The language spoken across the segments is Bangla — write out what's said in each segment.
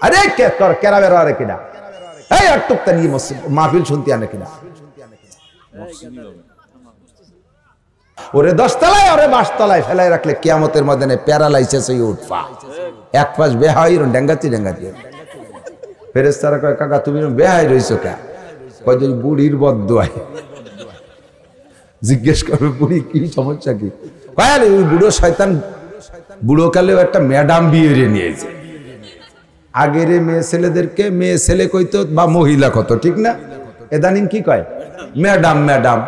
আরে কে তোর কেরা বেরো আরে কিনা এই আটটুকটা নিয়ে মাহফিল শুনতে আনে কিনা ওরে 10 তলায় ওরে 22 তলায় ফেলাই রাখলে কিয়ামতের ময়দানে প্যারালাইসিস হয়ে উঠবা এক পাশ বেহাই ডেঙ্গাতি ফেরেশতারা কয় কাকা তুমি বেহাই রইছো কে কয় যে বুড়ির বদদুয়ায় জিজ্ঞেস করবে বুড়ি কি সমস্যা কি কয় আরে ওই বুড়ো শয়তান বুড়ো কালেও একটা ম্যাডাম বিয়ে নিয়েছে আগের মেয়ে ছেলেদেরকে মেয়ে ছেলে কইতো বা মহিলা কত ঠিক না এদানিং কি কয় ম্যাডাম ম্যাডাম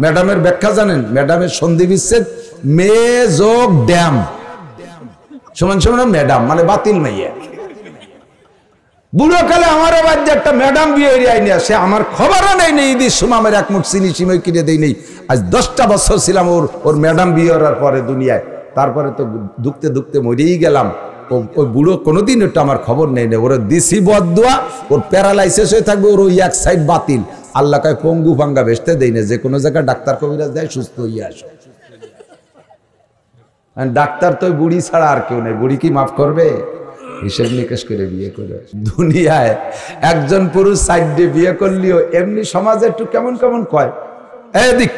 ম্যাডামের ব্যাখ্যা জানেন ম্যাডামের সন্ধি বিচ্ছেদ মেয়ে যোগ ড্যাম সমান সমান ম্যাডাম মানে বাতিল মাইয়া বুড়ো কালে আমার বাড়িতে একটা ম্যাডাম বিয়ে আইনি আসে আমার খবরও নেই নেই ঈদের সময় আমার এক মুঠ চিনি সিমই কিনে দেই নেই আজ 10টা বছর ছিলাম ওর ম্যাডাম বিয়ে হওয়ার পরে দুনিয়ায় তারপরে তো দুঃখতে দুঃখতে মরেই গেলাম ওই বুড়ো কোনোদিন একটু আমার খবর নেই না ওর দিছি বদদুয়া ওর প্যারালাইসিস হয়ে থাকবে ওর ওই এক সাইড বাতিল আল্লাহ কয় পঙ্গু ভাঙ্গা বেচতে দেই না যে কোনো জায়গায় ডাক্তার কবিরাজ দেয় সুস্থ হয়ে আসো ডাক্তার তো বুড়ি ছাড়া আর কেউ নেই বুড়ি কি মাফ করবে হিসেব নিকেশ করে বিয়ে করে দুনিয়ায় একজন পুরুষ সাইডে বিয়ে করলেও এমনি সমাজে একটু কেমন কেমন কয় এদিক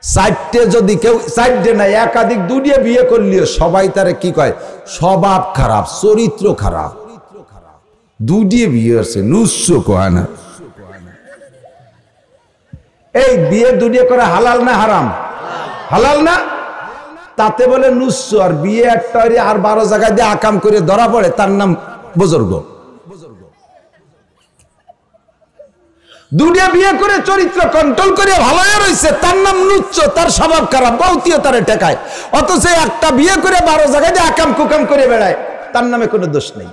সাইডে যদি কেউ সাইডে নাই একাধিক দুনিয়া বিয়ে করলেও সবাই তারে কি কয় স্বভাব খারাপ চরিত্র খারাপ দুদিয়ে বিয়ে আছে নুস্য কয় না এই বিয়ে দুনিয়া করে হালাল না হারাম হালাল না তাতে বলে নুস্য আর বিয়ে একটা আর 12 জায়গায় দিয়ে আকাম করে ধরা পড়ে তার নাম বুজুর্গ দুনিয়া বিয়ে করে চরিত্র কন্ট্রোল করে ভালো হয়ে রয়েছে তার নাম নুচ্চ তার স্বভাব খারাপ বউতিও তারে টেকায় অথচ একটা বিয়ে করে 12 জায়গায় দিয়ে আকাম কুকাম করে বেড়ায় তার নামে কোনো দোষ নেই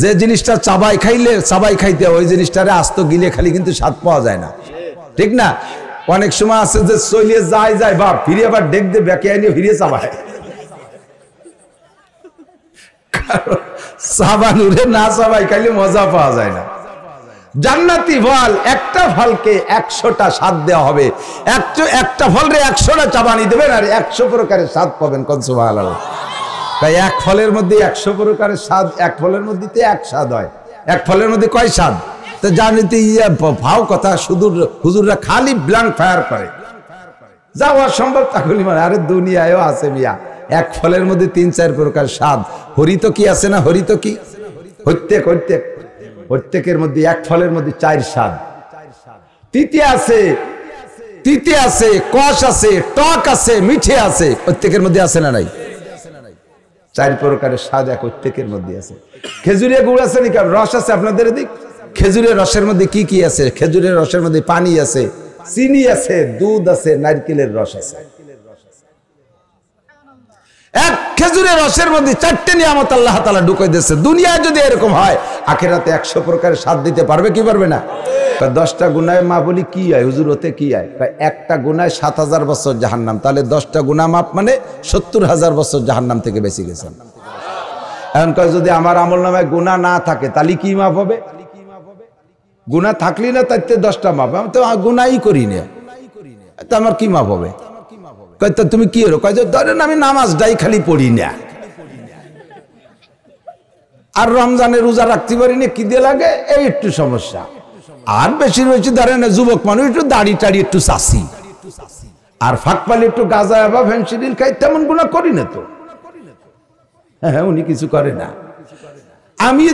যে জিনিসটা চাবাই খাইলে চাবাই খাইতে ওই জিনিসটারে আস্ত গিলে খালি কিন্তু স্বাদ পাওয়া যায় না ঠিক না অনেক সময় আছে যে চলিয়ে যায় যায় বাপ ফিরে আবার ডেক দিয়ে ব্যাকে আইনে ফিরে চাবায় চাবানুরে না চাবাই খাইলে মজা পাওয়া যায় না জান্নাতি ফল একটা ফলকে 100টা স্বাদ দেওয়া হবে একটা ফলরে 100টা চাবানি দেবেন আর 100 প্রকারের স্বাদ পাবেন কোন সুবহানাল্লাহ তাই এক ফলের মধ্যে 100 প্রকারের স্বাদ এক ফলের মধ্যে এক স্বাদ হয় এক ফলের মধ্যে কয় স্বাদ তো জানিতে ভাও কথা শুধু হুজুররা খালি ব্ল্যাঙ্ক ফায়ার করে যাওয়া সম্ভব তাহলে মানে আরে দুনিয়ায়ও আছে মিয়া এক ফলের মধ্যে 3-4 প্রকার স্বাদ হরিত কি আছে না হরিত কি প্রত্যেকের মধ্যে এক ফলের মধ্যে 4 স্বাদ তিতে আছে কষ আছে টক আছে মিঠে আছে প্রত্যেকের মধ্যে আছে না নাই 4 প্রকারের স্বাদ এক প্রত্যেকের মধ্যে আছে খেজুরের গুড় আছে নাকি রস আছে আপনাদের এদিক খেজুরের রসের মধ্যে কি কি আছে খেজুরের রসের মধ্যে পানি আছে চিনি আছে দুধ আছে নারকেলের রস আছে এক খেজুরের রসের মধ্যে 4টে নিয়ামত আল্লাহ তাআলা ঢুকাই দিয়েছে দুনিয়ায় যদি এরকম হয় আখিরাতে 100 প্রকারের স্বাদ দিতে পারবে কি পারবে না 10টা গুনাহে মাপ বলি কি হয় হুজুর ওতে কি হয় একটা গুনাহে 7000 বছর জাহান্নাম তাহলে 10টা গুনাহ মাপ মানে 70000 বছর জাহান্নাম থেকে বেঁচে গেছেন এখন কয় যদি আমার আমলনামায় গুনাহ না থাকে তাহলে কি মাপ হবে গুনাহ থাকলি না তাইতে 10টা মাপ আমি তো গুনাহই করি না তো আমার কি মাপ হবে কয় তো তুমি কি হলো কয় যে ধরেন আমি নামাজটাই খালি পড়ি না আর রমজানে রোজা রাখতে পারি না কি দিয়ে লাগে এই একটু সমস্যা আর বেশি রয়েছে ধরেন যুবক মানুষ একটু দাড়ি টাড়ি একটু চাষি আর ফাঁক পালি একটু গাঁজা বা ফেন্সিডিল খাই তেমন গুনাহ করি না তো হ্যাঁ উনি কিছু করে না আমি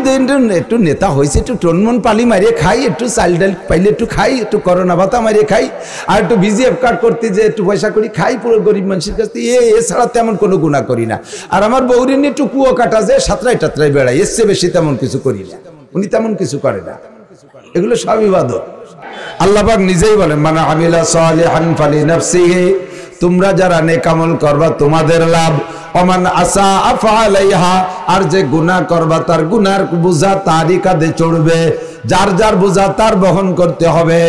একটু নেতা হয়েছে একটু টনমন পালি মারিয়ে খাই একটু চাল ডাল পাইলে একটু খাই একটু করোনা ভাতা মারিয়ে খাই আর একটু বিজিএফ কার্ড করতে যে একটু পয়সা করি খাই পুরো গরিব মানুষের কাছ থেকে এছাড়া তেমন কোনো গুনাহ করি না আর আমার বউরি নিয়ে একটু কুয়ো কাটা যে সাঁতরাই টাতরাই বেড়াই এসছে বেশি তেমন কিছু করি না উনি তেমন কিছু করে না এগুলো সব ইবাদত আল্লাহ পাক নিজেই বলেন মানে আমিলা সালিহান ফালিনাফসিহি তোমরা যারা নেক আমল করবা তোমাদের লাভ ওমান আসা আফালাইহা আর যে গুনাহ করবা তার গুনার বোঝা তারই কাঁধে চড়বে যার যার বোঝা তার বহন করতে হবে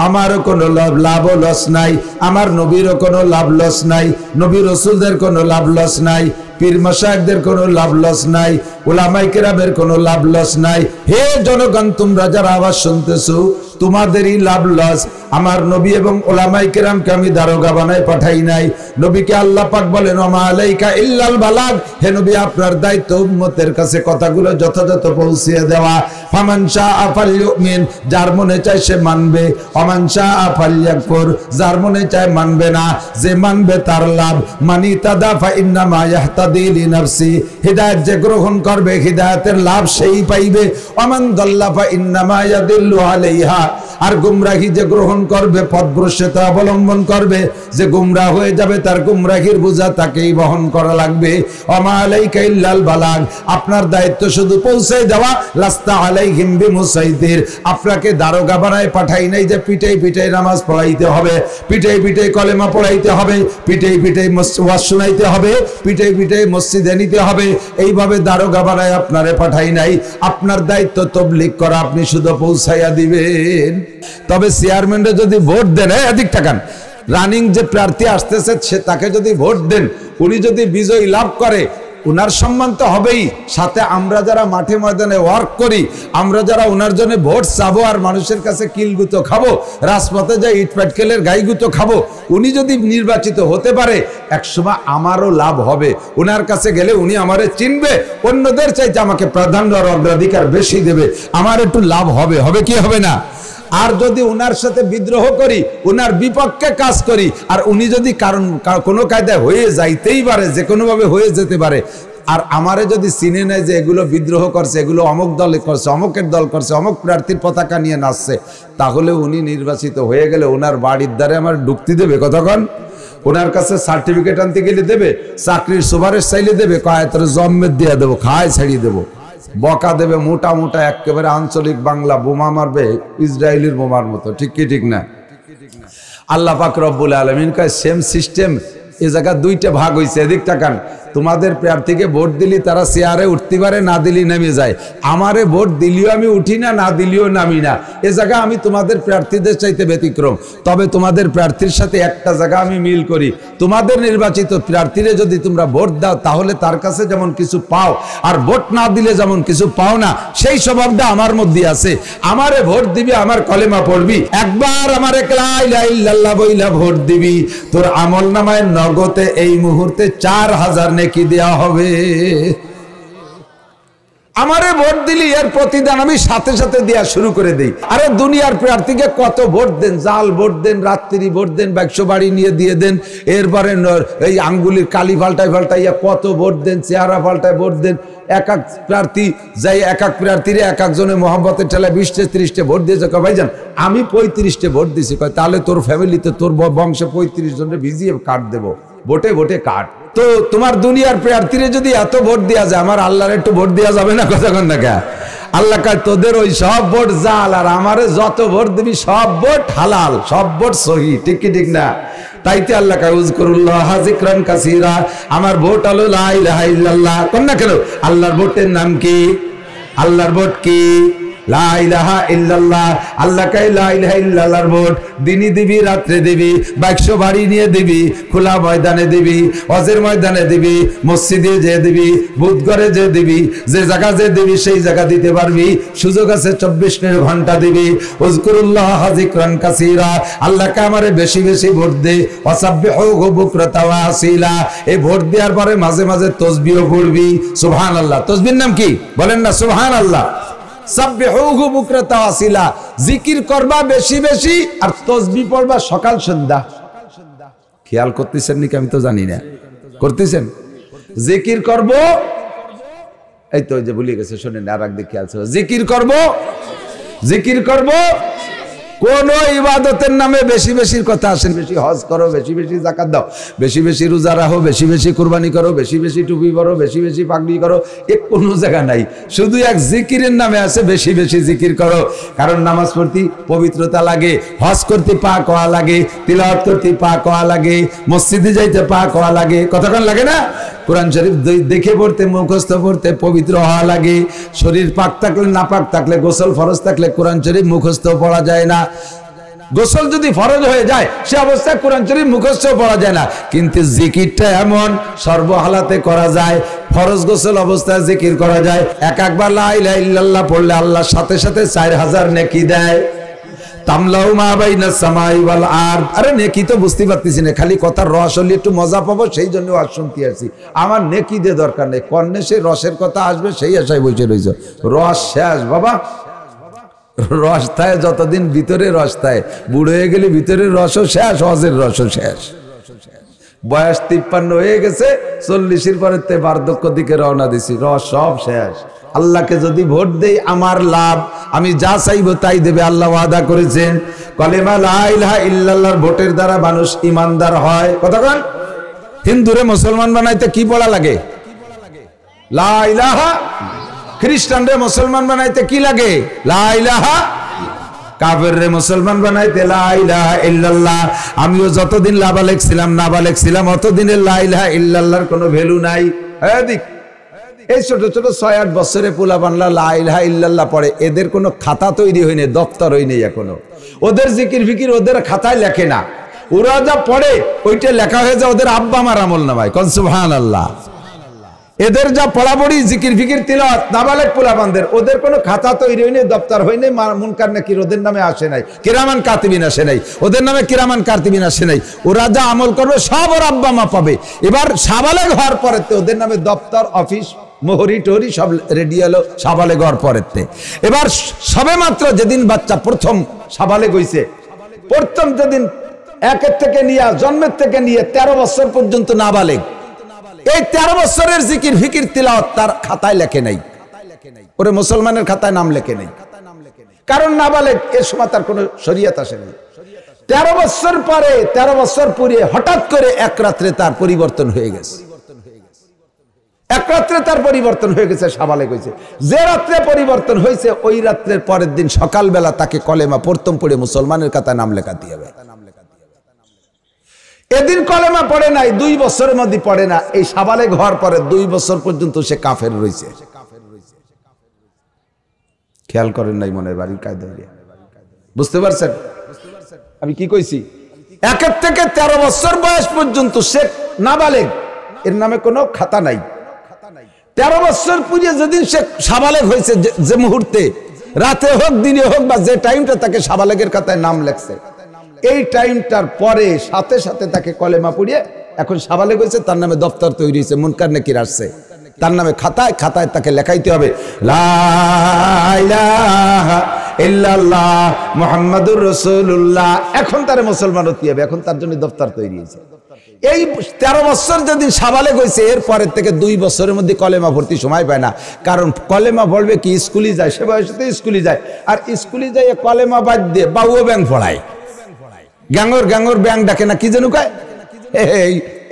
আমারও কোনো লাভ লস নাই আমার নবীরও কোনো লাভ লস নাই নবী রাসূলদের কোনো লাভ লস নাই পীর মাশায়েখদের কোনো লাভ লস নাই, উলামায়ে কেরামের কোনো লাভ লস নাই। হে জনগণ, তোমরা যারা আওয়াজ শুনতেছো, তোমাদেরই লাভ লস। আমার নবী এবং উলামায়ে কেরামকে আমি দারোগা বানায় পাঠাই নাই। নবীকে আল্লাহ পাক বলেন, ওমা আলাইকা ইল্লাল বালাগ, হে নবী আপনার দায়িত্ব উম্মতের কাছে কথাগুলো যথাযথ পৌঁছিয়ে দেওয়া। ফামান শাআ ফালইউমিন, যার মনে চায় সে মানবে, ওমান শাআ ফালইয়াকফুর, যার মনে চায় মানবে না। যে মানবে তার লাভ। মানি তাদা ফা ইন্নামা ইয়াহতাদি লিনাফসি, হিদায়াত যে গ্রহণ করবে হিদায়াতের লাভ সেই পাইবে। ওমান দাল্লা ফা ইন্নামা ইয়াদিল্লু আলাইহা, আর গুমরাহি যে গ্রহণ করবে, পথভ্রষ্টতা অবলম্বন করবে, যে গুমরাহ হয়ে যাবে তার গুমরাহির বোঝা তাকেই বহন করা লাগবে। ওমা আলাইকা ইল্লাল বালাগ, আপনার দায়িত্ব শুধু পৌঁছে দেওয়া। লাস্তা আলাইহিম বিমুসাইতির, আপনাকে দারোগা বানায় পাঠাই নাই যে পিটাই পিটাই নামাজ পড়াইতে হবে, পিটাই পিটাই কলেমা পড়াইতে হবে, পিটাই পিটাই ওয়াজ শোনাইতে হবে, পিটাই পিটাই মসজিদে নিতে হবে। এইভাবে দারোগা বানায় আপনারে পাঠাই নাই। আপনার দায়িত্ব তাবলীগ করা, আপনি শুধু পৌঁছাইয়া দিবেন। তবে চেয়ারম্যানরা যদি ভোট দেন, এদিক টাকান, রানিং যে প্রার্থী আসতেছে সে তাকে যদি ভোট দেন, উনি যদি বিজয়ী লাভ করে, উনার সম্মান তো হবেই, সাথে আমরা যারা মাঠে ময়দানে ওয়ার্ক করি, আমরা যারা ওনার জন্য ভোট চাবো আর মানুষের কাছে কিলগুতো খাবো, রাজপথে যাই ইটপাটকেলের গাইগুতো খাবো, উনি যদি নির্বাচিত হতে পারে, একসময় আমারও লাভ হবে। ওনার কাছে গেলে উনি আমারে চিনবে, অন্যদের চাইতে আমাকে প্রাধান্য আর অগ্রাধিকার বেশি দেবে, আমার একটু লাভ হবে। হবে কি হবে না? আর যদি উনার সাথে বিদ্রোহ করি, উনার বিপক্ষে কাজ করি, আর উনি যদি কারণ কোনো কায়দায় হয়ে যাইতেই পারে, যে কোনোভাবে হয়ে যেতে পারে, আর আমারে যদি চিনে নেয় যে এগুলো বিদ্রোহ করছে, এগুলো অমুক দলে করছে, অমুকের দল করছে, অমুক প্রার্থীর পতাকা নিয়ে নাচছে, তাহলে উনি নির্বাচিত হয়ে গেলে ওনার বাড়ির দ্বারে আমার ঢুকতে দেবে কতক্ষণ? ওনার কাছে সার্টিফিকেট আনতে গেলে দেবে, চাকরির সুপারিশ চাইলে দেবে, কয় তোর জন্মের দিয়ে দেবো, খায় ছাড়িয়ে দেবো, বকা দেবে মোটা মোটা, একেবারে আঞ্চলিক বাংলা বোমা মারবে ইসরায়েলের বোমার মতো। ঠিক কি ঠিক না? আল্লাহ পাক রব্বুল আলামিন কয় সেম সিস্টেম। এ জায়গা দুইটা ভাগ হয়েছে, এদিক তাকান। তোমাদের প্রার্থীকে ভোট দিলি তারা চেয়ারে উঠতে পারে, না দিলি নেমে যায়। আমারে ভোট দিলিও আমি উঠি না, না দিলিও নামি না। এ জায়গা আমি তোমাদের প্রার্থীদের চাইতে ব্যতিক্রম। তবে তোমাদের প্রার্থীর সাথে একটা জায়গা আমি মিল করি, তোমাদের নির্বাচিত প্রার্থীরে যদি তোমরা ভোট দাও তাহলে তার কাছে যেমন কিছু পাও, আর ভোট না দিলে যেমন কিছু পাও না, সেই স্বভাবটা আমার মধ্যে আছে। আমারে ভোট দিবি, আমার কলেমা পড়বি, একবার আমারে লা ইলাহা ইল্লাল্লাহ বইলা ভোট দিবি, তোর আমল নামায় নগদে এই মুহূর্তে 4000 নেকি দেয়া হবে। আমারে ভোট দিলি এর প্রতিদান আমি সাথে সাথে দেয়া শুরু করে দেই। আরে দুনিয়ার প্রার্থীকে কত ভোট দেন, জাল ভোট দেন, রাত্রি ভোট দেন, 100 বাড়ি নিয়ে দিয়ে দেন, এরপরে এই আঙ্গুলির কালি পাল্টাইয়া কত ভোট দেন, চেহারা পাল্টায় ভোট দেন। এক এক প্রার্থী যাই, এক এক প্রার্থীরে এক একজনের মহব্বতের ঠেলায় 20-30 ভোট দিয়েছে। ভাইজান আমি 35 ভোট দিছি। কয় তাহলে তোর ফ্যামিলিতে, তোর বংশে 35 জনের ভিজিয়ে কাট দেবো, ভোটে ভোটে কাট। তো তোমার দুনিয়ার প্রার্থীরে যদি এত ভোট দেওয়া যায়, আমার আল্লাহর একটু ভোট দেওয়া যাবে না? কতক্ষণ দেখা আল্লাহ কয় তোদের ওই সব ভোট জাল, আর আমারে যত ভোট দিবি সব ভোট হালাল, সব ভোট সহি। ঠিক কি ঠিক না? তাইতে আল্লাহ কয় উযকুরুল্লাহ যিকরান কাসীরা, আমার ভোট হলো লা ইলাহা ইল্লাল্লাহ। কোন না কেন? আল্লাহর ভোটের নাম কি? আল্লাহর ভোট কি? লা ইলাহা ইল্লাল্লাহ। আল্লাহ কয় লা ইলাহা ইল্লাল্লাহর ভোট দিনই দিবি, রাত্রে দিবি, 100 বাড়ি নিয়ে দিবি, খোলা ময়দানে দিবি, হজের ময়দানে দিবি, মসজিদে যে দিবি, বুধঘরে যে দিবি, যে জায়গা যে দিবি সেই জায়গা দিতে পারবি। সুযোগ আছে 24 ঘন্টা দিবি। উযকুরুল্লাহ যিকরান কাসীরা, আল্লাহকে আমারে বেশি বেশি ভোট দে। ওয়াসাব্বিহুহু বুকরাতা ওয়া আসীলা, এই ভোট দেওয়ার পরে মাঝে মাঝে তাসবিহও পড়বি। সুবহানাল্লাহ। তাসবিহর নাম কি? বলেন না সুবহানাল্লাহ। সাব্বিহুহু বুকরাতা ওয়া আসীলা, জিকির করবা বেশি বেশি, আর তাসবিহ পড়বা সকাল সন্ধ্যা। খেয়াল করতেছেন নাকি আমি তো জানি না, করতেছেন? জিকির করব, এই তো যে ভুলে গেছে, শুনেন আর একদিকে খেয়াল ছিল। জিকির করব কোন ইবাদতের নামে বেশি বেশি কথা আসেন। বেশি হজ করো, বেশি বেশি যাকাত দাও, বেশি বেশি রোজা রাখো, বেশি বেশি কুরবানি করো, বেশি বেশি টুপি পরো, বেশি বেশি পাগড়ি করো, এক কোনো জায়গা নাই। শুধু এক জিকিরের নামে আছে বেশি বেশি জিকির করো। কারণ নামাজ পড়তে পবিত্রতা লাগে, হজ করতে পাক হওয়া লাগে, তিলাওয়াত করতে পাক হওয়া লাগে, মসজিদে যাইতে পাক হওয়া লাগে। কতক্ষণ লাগে না? কোরআন শরীফ দেখে পড়তে, মুখস্থ পড়তে পবিত্র হওয়া লাগে। শরীর পাক থাকলে, না পাক থাকলে, গোসল ফরজ থাকলে কোরআন শরীফ মুখস্থ পড়া যায় না। গোসল যদি ফরজ হয়ে যায় সে অবস্থায় কোরআন শরীফ মুখস্থ পড়া যায় না, কিন্তু জিকিরটা এমন সর্বহালাতে করা যায়। ফরজ গোসল অবস্থায় জিকির করা যায়। একবার লা ইলাহা ইল্লাল্লাহ পড়লে আল্লাহ সাথে সাথে 4000 নেকি দেয়। তামলাউ মা বাইনাস সামাই ওয়াল আরদ। আরে নেকি তো বুঝতে পারতেছি না, খালি কথার রস হলে একটু মজা পাবো সেই জন্য আর শুনতে আসছি। আমার নেকি দিয়ে দরকার নেই, কর্ণে সেই রসের কথা আসবে সেই আশায় বসে রয়েছ। রস শেষ বাবা, রস থায় যতদিন ভিতরে রস থায়, বুড়ো হয়ে গেলে ভিতরের রসও শেষ, হজের রসও শেষ। বয়স 53 হয়ে গেছে, 40-এর পরে বার্ধক্য দিকে রওনা দিছি, রস সব শেষ। আল্লাহকে যদি ভোট দেই আমার লাভ, আমি যা চাইবো তাই দেবে, আল্লাহ ওয়াদা করেছেন। কলেমা লা ইলাহা ইল্লাল্লাহর ভোটের দ্বারা মানুষ ইমানদার হয়। কতক্ষণ হিন্দুরে মুসলমান বানাইতে কি পড়া লাগে? লা ইলাহা। খ্রিস্টানরে মুসলমান বানাইতে কি লাগে? লা ইলাহা। কাফেররে মুসলমান বানাইতে লা ইলাহা ইল্লাল্লাহ। আমিও যতদিন লাবালেগ ছিলাম নাবালেগ ছিলাম অতদিনে লা ইলাহা ইল্লাল্লাহর কোনো ভ্যালু নাই। এদিক এই ছোট ছোট 6-8 বছরে পোলা বানলা লা ইলাহা ইল্লাল্লাহ পড়ে, এদের কোনো খাতা তৈরি হয়নি, দপ্তর হয়নি এখনো। ওদের জিকির ফিকির ওদের খাতায় লেখে না, ওরা যা পড়ে ওইটা লেখা হয়ে যায় ওদের আব্বা আমার আমল নামায়। কোন সুবহানাল্লাহ। এদের যা পড়াপড়ি জিকির ফিকির তিলাওয়াত নাবালেগ পোলাপানদের, ওদের কোনো খাতা তৈরি হয়নি, দপ্তর হয়নি, মুনকার নাকির ওদের নামে আসে নাই, কিরামান কাতিবিন আসে নাই, ওদের নামে কিরামান কাতিবিন আসে নাই। ওরা যা আমল করবে সব ওর আব্বা মা পাবে। এবার সাবালেগ হওয়ার পরে ওদের নামে দপ্তর অফিস মোহরি টোহরি সব রেডি হলো সাবালেগ হওয়ার পরেতে। এবার সবে মাত্র যেদিন বাচ্চা প্রথম সাবালেগ হইছে, প্রথম যেদিন একের থেকে নিয়ে জন্মের থেকে নিয়ে 13 বছর পর্যন্ত নাবালেগ, এই 13 বছরের জিকির ফিকির তিলাওয়াত তার খাতায় লেখে নাই, ওরে মুসলমানের খাতায় নাম লেখে নাই। কারণ নাবালেগ এর সময় তার কোনো শরীয়ত আসেনি। 13 বছর পরে 13 বছর পুরিয়ে হঠাৎ করে এক রাত্রে তার পরিবর্তন হয়ে গেছে, এক রাত্রে তার পরিবর্তন হয়ে গেছে, সাবালেগ হয়েছে। যে রাত্রে পরিবর্তন হয়েছে ওই রাত্রের পরের দিন সকালবেলা তাকে কলেমা প্রথম পড়ে মুসলমানের খাতায় নাম লেখাতে হবে। এদিন কলেমা পড়ে নাই, 2 বছরের মধ্যে পড়ে না, এই সাবালেগ হওয়ার পরে 2 বছর পর্যন্ত সে কাফের রয়েছে। খেয়াল করেন নাই মনের বাড়ির কায়দা, বুঝতে পারছেন আমি কি কইছি? 1 থেকে 13 বছর বয়স পর্যন্ত সে নাবালেগ, এর নামে কোনো খাতা নাই। 13 বছর পুরিয়ে যেদিন সে সাবালেগ হয়েছে, যে মুহূর্তে রাতে হোক দিনে হোক বা যে টাইমটা তাকে সাবালেগের খাতায় নাম লেখছে, এই টাইমটার পরে সাথে সাথে তাকে কলেমা পড়িয়ে এখন সাবালেগ হয়েছে, তার নামে দপ্তর তৈরি হয়েছে, মুনকার নাকির আসছে, তার নামে খাতায় খাতায় তাকে লেখাইতে হবে লা ইলাহা ইল্লাল্লাহ মুহাম্মাদুর রাসূলুল্লাহ। এখন তারে মুসলমান হতে হবে, এখন তার জন্য দপ্তর তৈরি হয়েছে। এই 13 বছর যেদিন সাবালেগ হয়েছে এর পরের থেকে 2 বছরের মধ্যে কলেমা ভর্তি সময় পায় না। কারণ কলেমা পড়বে কি, স্কুলে যায়, সে বয়সে স্কুলে যায়, আর স্কুলে যায় কলেমা বাদ দিয়ে বাউও ব্যাংক পড়ায়, গ্যাঙ্গর গ্যাঙ্গর ব্যাংক ডাকে না কি যেন কয়,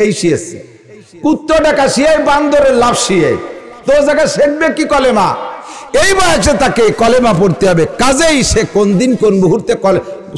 এই শিয়েছে কুত্তো ডাকা শিয়াই বান্দরের লাভ শিয়ে, তো জায়গায় শিখবে কি কলেমা? এই বয়সে তাকে কলেমা পড়তে হবে। কাজেই সে কোন দিন কোন মুহূর্তে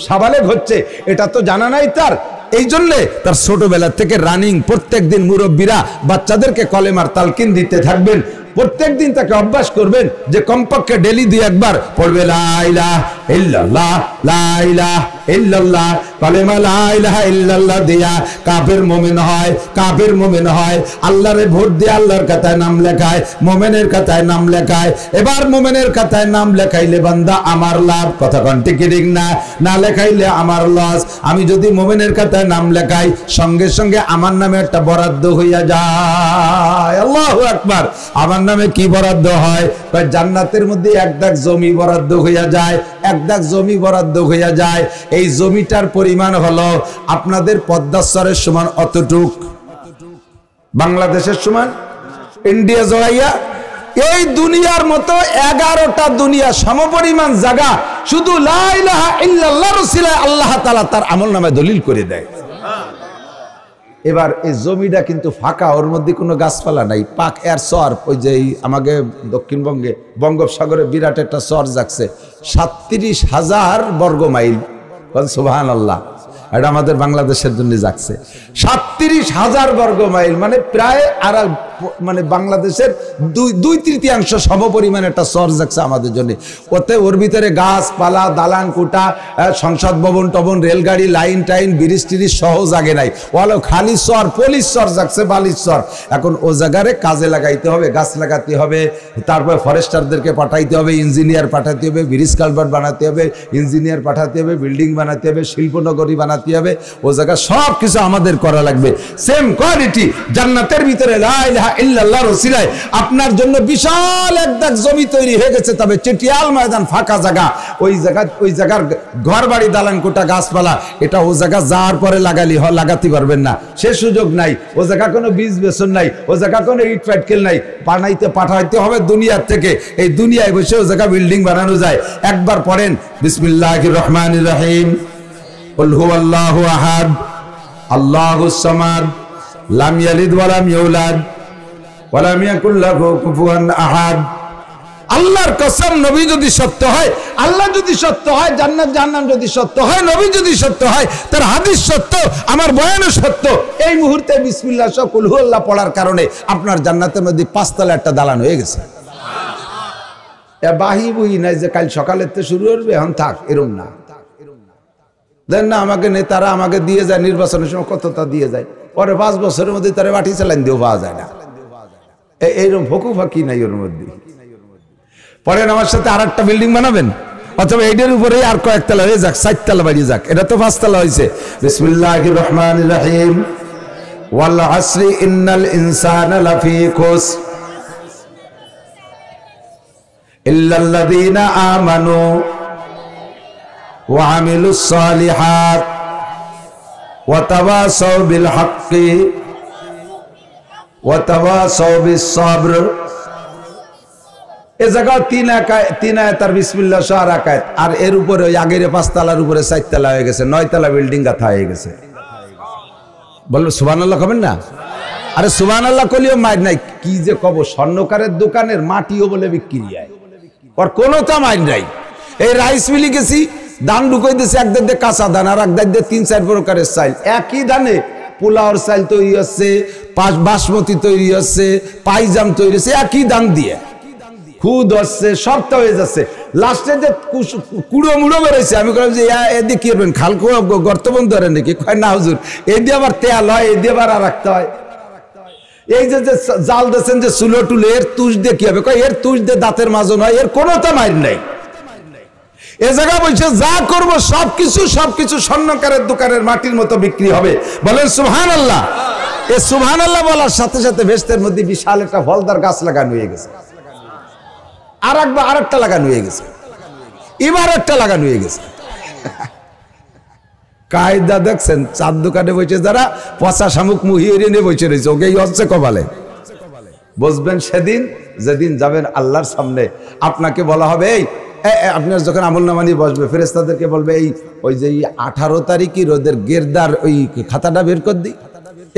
সাবালেগ হচ্ছে এটা তো জানা নাই তার। এই জন্য তার ছোটবেলা থেকে রানিং প্রত্যেক দিন মুরব্বীরা বাচ্চাদেরকে কলেমার তালকিন দিতে থাকবেন, প্রত্যেক দিন তাকে অভ্যাস করবেন যে কমপক্ষে ডেলি 2-1 পড়বে লা ইলাহা ইল্লাল্লাহ, লা ইলাহা ইল্লাল্লাহ। কলেমা লা ইলাহা ইল্লাল্লাহ দিয়া কাফের মুমিন হয়, কাফের মুমিন হয়। আল্লাহরে ভোট দিয়ে আল্লাহর খাতায় নাম লেখায়, মুমিনের খাতায় নাম লেখায়। এবার মুমিনের খাতায় নাম লেখাইলে বান্দা আমার লাভ, কথা কোন ঠিক না? না লেখাইলে আমার লস। আমি যদি মুমিনের খাতায় নাম লেখাই সঙ্গে সঙ্গে আমার নামে একটা বরাদ্দ হইয়া যায়। আল্লাহু আকবার। আমার নামে কি বরাদ্দ হয়? জান্নাতের মধ্যে 1 দাগ জমি বরাদ্দ হইয়া যায়, 1 দাগ জমি বরাদ্দ হইয়া যায়। এই জমিটার পরিমাণ হলো আপনাদের পদ্মাশ্বরের সমান অতটুক, বাংলাদেশের সমান, ইন্ডিয়া জড়াইয়া এই দুনিয়ার মতো 11টা দুনিয়া সমপরিমাণ জায়গা শুধু লা ইলাহা ইল্লাল্লাহর ওসিলায় আল্লাহ তাআলা তার আমলনামায় দলিল করে দেয়। এবার এই জমিটা কিন্তু ফাঁকা, ওর মধ্যে কোনো গাছপালা নাই, পাক এর চর। ওই যে আমাকে দক্ষিণবঙ্গে বঙ্গোপসাগরে বিরাট একটা চর জাগছে, 37,000 বর্গ মাইল। সুবহানাল্লাহ। এটা আমাদের বাংলাদেশের জন্য জাগছে 37,000 বর্গ মাইল, মানে প্রায় মানে বাংলাদেশের দুই তৃতীয়াংশ সমপরিমাণ একটা চর জাগছে আমাদের জন্য। ওতে ওর ভিতরে গাছপালা, দালান কোটা, সংসদ ভবন টবন, রেলগাড়ি, লাইন টাইন, ব্রিজ টিরিজ সহ জাগে নাই। ওয়ালো খালি চর, পলিশ চর জাগছে, বালিশ চর। এখন ও জায়গারে কাজে লাগাইতে হবে, গাছ লাগাতে হবে, তারপর ফরেস্টারদেরকে পাঠাইতে হবে, ইঞ্জিনিয়ার পাঠাতে হবে, ব্রিজ কালভার্ট বানাতে হবে, ইঞ্জিনিয়ার পাঠাতে হবে, বিল্ডিং বানাতে হবে, শিল্পনগরী বানাতে হবে। ও জায়গা সব কিছু আমাদের করা লাগবে। সেম কোয়ালিটি জান্নাতের ভিতরে লা ইলাহা ইল্লাল্লাহর ওসিলায় আপনার জন্য বিশাল এক দাগ জমি তৈরি হয়ে গেছে। তবে চেটিয়াল ময়দান, ফাঁকা জায়গা, ওই জায়গার ঘর বাড়ি, দালান কোটা, গাছপালা, এটা ও জায়গা যাওয়ার পরে লাগাতে পারবেন না, সে সুযোগ নাই। ও জায়গা কোনো বীজ বেসন নাই, ও জায়গা কোনো ইট পাটকেল নাই, পাঠাইতে হবে দুনিয়ার থেকে। এই দুনিয়ায় বসে ও জায়গা বিল্ডিং বানানো যায়। একবার পড়েন বিসমিল্লাহির রহমানির রহিম, কুল হুয়াল্লাহু আহাদ আল্লাহুস সামাদ লাম ইয়ালিদ ওয়া লাম ইউলাদ ওয়া লাম ইয়াকুল লাহু কুফুয়ান আহাদ। আল্লাহর কসম, নবী যদি সত্য হয়, আল্লাহ যদি সত্য হয়, জান্নাত জাহান্নাম যদি সত্য হয়, নবী যদি সত্য হয়, তার হাদিস সত্য, আমার বয়ানও সত্য। এই মুহূর্তে বিসমিল্লাহ সহ কুল হুয়াল্লাহ পড়ার কারণে আপনার জান্নাতের মধ্যে 5 তলা একটা দালান হয়ে গেছে। বাহি বুহি নাই যে কাল সকালের থেকে শুরু করবে, এখন থাক, এরম না। দেন না, আমাকে নেতারা আমাকে দিয়ে যায়, নির্বাচনের সময় কতটা দিয়ে যায়, পরে 5 বছরের মধ্যে তারা বাটি চালান দিয়েও পাওয়া যায় না। এইরকম ফকু ফাঁকি নাই ওর মধ্যে। পরে আমার সাথে আর একটা বিল্ডিং বানাবেন, অথবা এইটার উপরে আর কয়েকতলা হয়ে যাক, 4 তলা বাড়িয়ে যাক, এটা তো 5 তলা হয়েছে। বিসমিল্লাহির রহমানির রহিম, ওয়াল আসরি ইন্নাল ইনসানা লাফি খুসর ইল্লাল্লাযীনা আমানু ওয়া আমিলুস সালিহাত ওয়া তাওয়াসাউ বিল হাক্কি ওয়া তাওয়াসাউ বিস সাবর। এ জায়গা 3 আয়াত আর বিসমিল্লাহ সহ 4 আয়াত, আর এর উপরে ওই আগের 5 তলার উপরে 4 তলা হয়ে গেছে, 9 তলা বিল্ডিং গাথা হয়ে গেছে। বললো সুবহানাল্লাহ কবেন না? আরে সুবহানাল্লাহ কলিও মাইর নাই। কি যে কব, স্বর্ণকারের দোকানের মাটিও বলে বিক্রি হয়, ওর কোনো তা মাইর নাই। এই রাইস মিলি গেছি, ধান ঢুকাই দিয়েছে, এক দাঁত দিয়ে কাঁচা ধান, আর এক দাঁত দিয়ে 3-4 প্রকারের চাইল। একই ধানে পোলাওর চাইল তৈরি হচ্ছে, বাসমতি তৈরি হচ্ছে, পাইজাম তৈরি হচ্ছে, একই ধান দিয়ে খুদ হচ্ছে, সবটা হয়ে যাচ্ছে। লাস্টে যে কুড়ো মুড়ো বেরোচ্ছে, আমি বললাম যে এদিকে কি করবেন, খালকো গর্ত বন্ধ ধরে নাকি? কয় না হুজুর, এই দিয়ে আবার তেল হয়, এই দিয়ে আবার আর রাখতে হয়। এই যে জাল দিয়েছেন যে চুলো টুলে, এর তুষ দিয়ে কি হবে? কয় এর তুষ দিয়ে দাঁতের মাজন হয়, এর কোনো তো মাইর নাই। এ জায়গা বলছে যা করবো সবকিছু স্বর্ণকারের দোকানের মাটির মতো বিক্রি হবে। বলেন সুবহানাল্লাহ। এই সুবহানাল্লাহ বলার সাথে সাথে ভেস্তের মধ্যে বিশাল একটা ফলদার গাছ লাগানো হয়ে গেছে, আরেকটা লাগানো হয়ে গেছে, এবার একটা লাগানো হয়ে গেছে। কায়দা দেখছেন, 4 দোকানে বসে যারা পচা শামুক মুহিয়ে নিয়ে বসে রয়েছে, ওকেই হচ্ছে কপালে। বুঝবেন সেদিন যেদিন যাবেন আল্লাহর সামনে, আপনাকে বলা হবে এই আপনার যখন আমলনামা নিয়ে বসবে, ফেরেশতাদেরকে বলবে ওই যে 18 তারিখই রোদের গেরদার ওই খাতাটা বের করে দিই।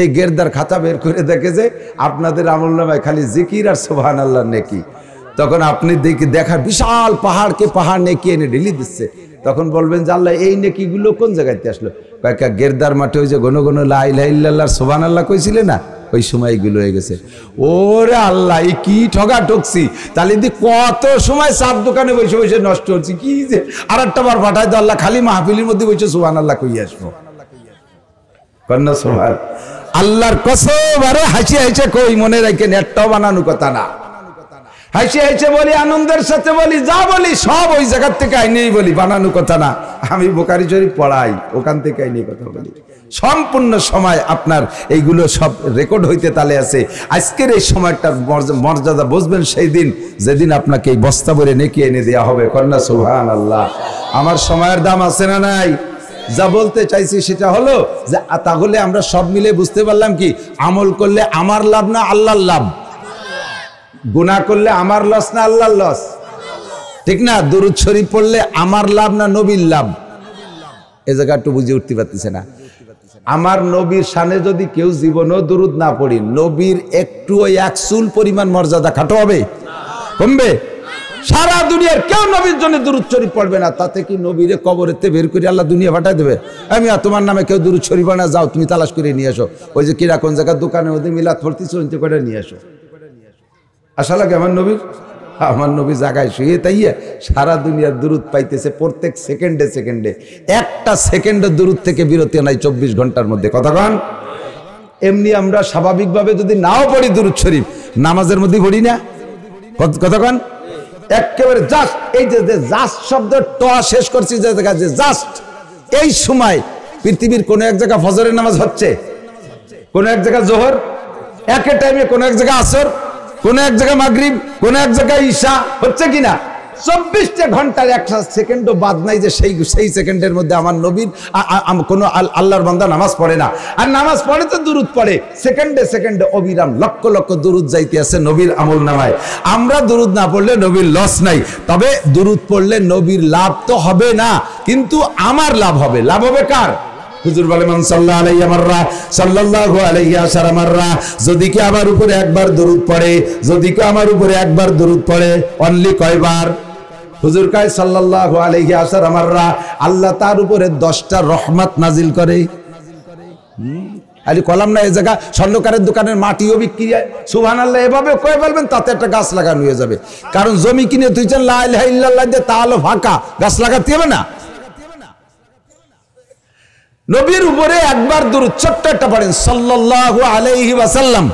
এই গেরদার খাতা বের করে দেখে যে আপনাদের আমলনামায় খালি জিকির আর সুবহানাল্লাহ নেকি। তখন আপনি দেখা বিশাল পাহাড়কে পাহাড় নেকি এনে ঢেলে দিচ্ছে। তখন বলবেন যে আল্লাহ এই নেকিগুলো কোন জায়গাতে আসলো? কয়েকটা গেরদার মাঠে ওই যে ঘন ঘন লা ইলাহা ইল্লাল্লাহ সুবহানাল্লাহ কইছিলে না, ওই সময় এগুলো হয়ে গেছে। ওরে আল্লাহ, এই কি ঠগা ঠকছি। তাহলে কত সময় 4 দোকানে বসে বসে নষ্ট হচ্ছে। কি যে আর একটা বার পাঠাই তো আল্লাহ, খালি মাহফিলের মধ্যে বসে সুবহানাল্লাহ কই আসবো। কন্যা সুবহান আল্লাহর কসম, আরে হাসি হাসি কই, মনে রাখেন একটাও বানানো কথা না। হাসি হাসি বলি, আনন্দের সাথে বলি, যা বলি সব ওই জায়গার থেকে আইনেই বলি, বানানো কথা না। আমি বুখারী শরীফ পড়াই, ওখান থেকে আইনে কথা বলি। সম্পূর্ণ সময় আপনার এইগুলো সব রেকর্ড হইতে তালে আছে। আজকের এই সময়টার মর্যাদা বুঝবেন সেই দিন, যেদিন আপনাকে এই বস্তা ভরে নেকি এনে দেওয়া হবে। কন্যা সুবহানাল্লাহ। আমার সময়ের দাম আছে না নাই? যা বলতে চাইছি সেটা হলো যে তাহলে আমরা সব মিলে বুঝতে পারলাম কি, আমল করলে আমার লাভ না আল্লাহর লাভ, গুনাহ করলে আমার লস না আল্লাহর লস, ঠিক না? দরুদ শরীফ পড়লে আমার লাভ না নবীর লাভ? এই জায়গা একটু বুঝে উঠতে পারতেছে না। আমার নবীর শানে যদি কেউ জীবনেও দরুদ না পড়ি, নবীর একটু ওই 1 চুল পরিমাণ মর্যাদা খাটো হবে? কমবে? সারা দুনিয়ার কেউ নবীর জন্য দুরূদ শরীফ পড়বে না, তাতে কি নবীরে কবরেতে বের করে আল্লাহ দুনিয়া পাঠায় দেবে? আমি তোমার নামে কেউ দুরূদ শরীফ না, যাও তুমি তালাশ করে নিয়ে আসো, ওই যে কিরা কোন জায়গার দোকানের মধ্যে মিলাদ পড়তেছো ওইতে করে নিয়ে আসো। আশা লাগে আমার নবী জায়গায় শুয়ে তাইয়া সারা দুনিয়ার দুরূদ পাইতেছে প্রত্যেক সেকেন্ডে সেকেন্ডে, একটা সেকেন্ডের দুরূদ থেকে বিরতি নাই 24 ঘন্টার মধ্যে। কতক্ষণ? এমনি আমরা স্বাভাবিকভাবে যদি নাও পড়ি দুরূদ শরীফ, নামাজের মধ্যে পড়ি না কতক্ষণ? একেবারে জাস্ট এই যে জাস্ট শব্দ ট শেষ করছি যে জাস্ট এই সময় পৃথিবীর কোন এক জায়গায় ফজরের নামাজ হচ্ছে, কোন এক জায়গায় জোহর, একই টাইমে কোন এক জায়গায় আসর, কোন এক জায়গায় মাগরিব, কোন এক জায়গায় ঈশা হচ্ছে কিনা? 24টা ঘন্টার একটা সেকেন্ডও বাদ নাই যে সেই সেকেন্ডের মধ্যে আমার নবীর কোনো আল্লাহর বান্দা নামাজ পড়ে না। আর নামাজ পড়ে তো দুরূদ পড়ে, সেকেন্ডে সেকেন্ডে অবিরাম লক্ষ লক্ষ দুরূদ যাইতে আছে নবীর আমল নামায়। আমরা দুরূদ না পড়লে নবীর লস নাই, তবে দুরূদ পড়লে নবীর লাভ তো হবে না, কিন্তু আমার লাভ হবে। লাভ হবে কার? হুজুর বলে মান সাল্লাল্লাহু আলাইহি মাররা সাল্লাল্লাহু আলাইহি আশারা মাররা, যদি কি আমার উপরে একবার দরুদ পড়ে, যদি কি আমার উপরে একবার দরুদ পড়ে, অনলি কয়বার? হুজুর কয় সাল্লাল্লাহু আলাইহি আশারা মাররা, আল্লাহ তার উপরে 10টা রহমত নাজিল করে। আরে কলাম না এই জায়গা স্বর্ণকারের দোকানের মাটিও বিক্রি হয়, সুবহানাল্লাহ এভাবে কয়ে ফেলবেন, তাতে একটা গাছ লাগানো হয়ে যাবে। কারণ জমি কিনে তুইছেন লা ইলাহা ইল্লাল্লাহ দিয়ে, তাহলে ফাঁকা, গাছ লাগাতে হবে না। নবীর উপরে একবার দুরূদ ছোট্ট একটা পড়েন সাল্লাল্লাহু আলাইহি ওয়াসাল্লাম,